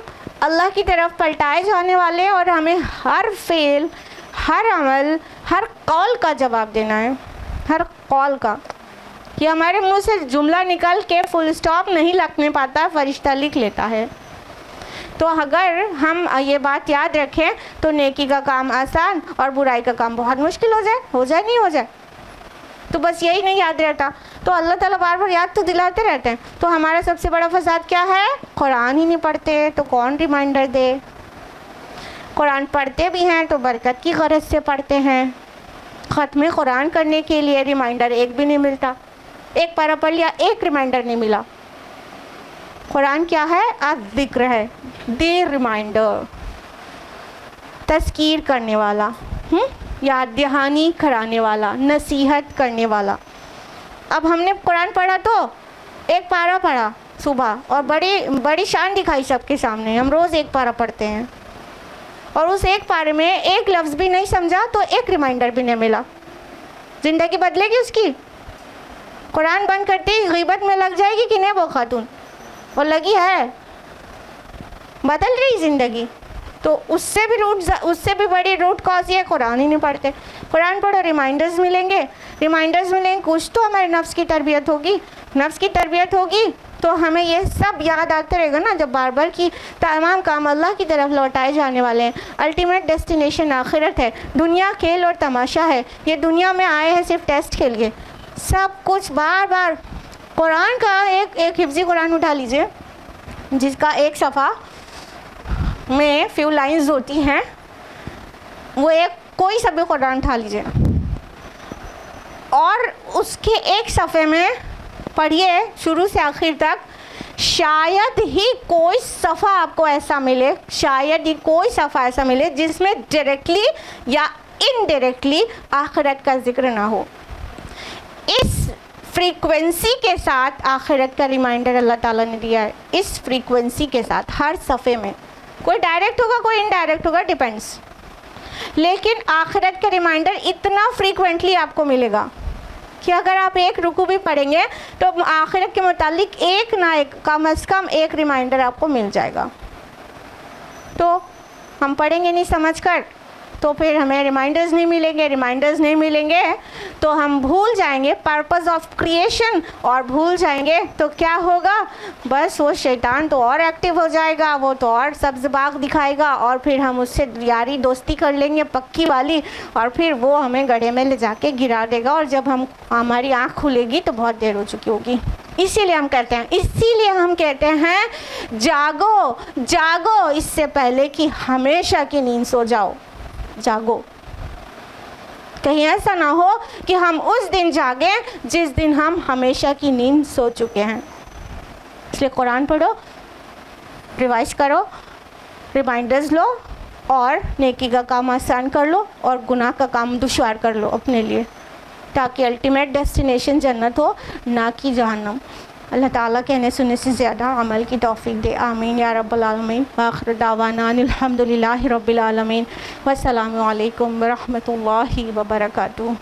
अल्लाह की तरफ पलटाए जाने वाले हैं, और हमें हर फेल, हर अमल, हर कौल का जवाब देना है, हर कौल का। कि हमारे मुंह से जुमला निकल के फुल स्टॉप नहीं लगने पाता, फरिश्ता लिख लेता है। तो अगर हम ये बात याद रखें तो नेकी का काम आसान और बुराई का काम बहुत मुश्किल हो जाए नहीं हो जाए। तो बस यही नहीं याद रहता, तो अल्लाह ताला बार बार याद तो दिलाते रहते हैं। तो हमारा सबसे बड़ा फसाद क्या है? कुरान ही नहीं पढ़ते, तो कौन रिमाइंडर दे? कुरान पढ़ते भी हैं तो बरकत की गरज से पढ़ते हैं, ख़त्म कुरान करने के लिए रिमाइंडर एक भी नहीं मिलता। एक पारा पढ़ लिया, एक रिमाइंडर नहीं मिला। कुरान क्या है? ज़िक्र है, दे रिमाइंडर, तज़कीर करने वाला, याद दहानी कराने वाला, नसीहत करने वाला। अब हमने कुरान पढ़ा तो एक पारा पढ़ा सुबह और बड़ी शान दिखाई सबके सामने, हम रोज़ एक पारा पढ़ते हैं, और उस एक पारे में एक लफ्ज़ भी नहीं समझा तो एक रिमाइंडर भी नहीं मिला। ज़िंदगी बदलेगी उसकी? कुरान बंद करते ही गीबत में लग जाएगी कि नहीं वो खातून? और लगी है, बदल रही ज़िंदगी। तो उससे भी बड़ी रूट कॉज ये कुरान ही नहीं पढ़ते। कुरान पढ़ो, रिमाइंडर्स मिलेंगे, कुछ तो हमारे नफ्स की तरबियत होगी। नफ्स की तरबियत होगी तो हमें ये सब याद आते रहेगा ना, जब बार बार कि तमाम काम अल्लाह की तरफ लौटाए जाने वाले हैं। अल्टीमेट डेस्टिनेशन आखिरत है, दुनिया खेल और तमाशा है। ये दुनिया में आए हैं सिर्फ टेस्ट खेल के, सब कुछ बार बार। कुरान का एक हिफ्ज़ी कुरान उठा लीजिए, जिसका एक सफ़ा में फ्यू लाइंस होती हैं, वो एक कोई सा भी कुरान उठा लीजिए और उसके एक सफ़े में पढ़िए शुरू से आखिर तक, शायद ही कोई सफ़ा आपको ऐसा मिले, शायद ही कोई सफ़ा ऐसा मिले जिसमें डायरेक्टली या इनडायरेक्टली आखिरत का जिक्र ना हो। इस फ्रीक्वेंसी के साथ आखिरत का रिमाइंडर अल्लाह ताला ने दिया है, इस फ्रीक्वेंसी के साथ हर सफ़े में। कोई डायरेक्ट होगा, कोई इनडायरेक्ट होगा, डिपेंड्स, लेकिन आखिरत का रिमाइंडर इतना फ्रीक्वेंटली आपको मिलेगा कि अगर आप एक रुकू भी पढ़ेंगे तो आखिरत के मुतालिक एक ना एक, कम से कम एक रिमाइंडर आपको मिल जाएगा। तो हम पढ़ेंगे नहीं समझकर तो फिर हमें रिमाइंडर्स नहीं मिलेंगे तो हम भूल जाएंगे पर्पस ऑफ क्रिएशन, और भूल जाएंगे तो क्या होगा, बस वो शैतान तो और एक्टिव हो जाएगा, वो तो और सब्ज़ बाग दिखाएगा, और फिर हम उससे यारी दोस्ती कर लेंगे पक्की वाली, और फिर वो हमें गड्ढे में ले जाके गिरा देगा, और जब हमारी आँख खुलेगी तो बहुत देर हो चुकी होगी। इसीलिए हम कहते हैं जागो जागो, इससे पहले कि हमेशा की नींद सो जाओ। जागो, कहीं ऐसा ना हो कि हम उस दिन जागें जिस दिन हम हमेशा की नींद सो चुके हैं। इसलिए कुरान पढ़ो, रिवाइज करो, रिमाइंडर्स लो, और नेकी का काम आसान कर लो और गुनाह का काम दुश्वार कर लो अपने लिए, ताकि अल्टीमेट डेस्टिनेशन जन्नत हो, ना कि जहन्नम। अल्लाह ताला कहने सुनने से ज़्यादा अमल की तौफीक दे। आमीन या रब्बल आलमीन। आखिर दावाना अल्हम्दुलिल्लाहि रब्बिल आलमीन। वस्सलामु अलैकुम व रहमतुल्लाहि व बरकातुहू।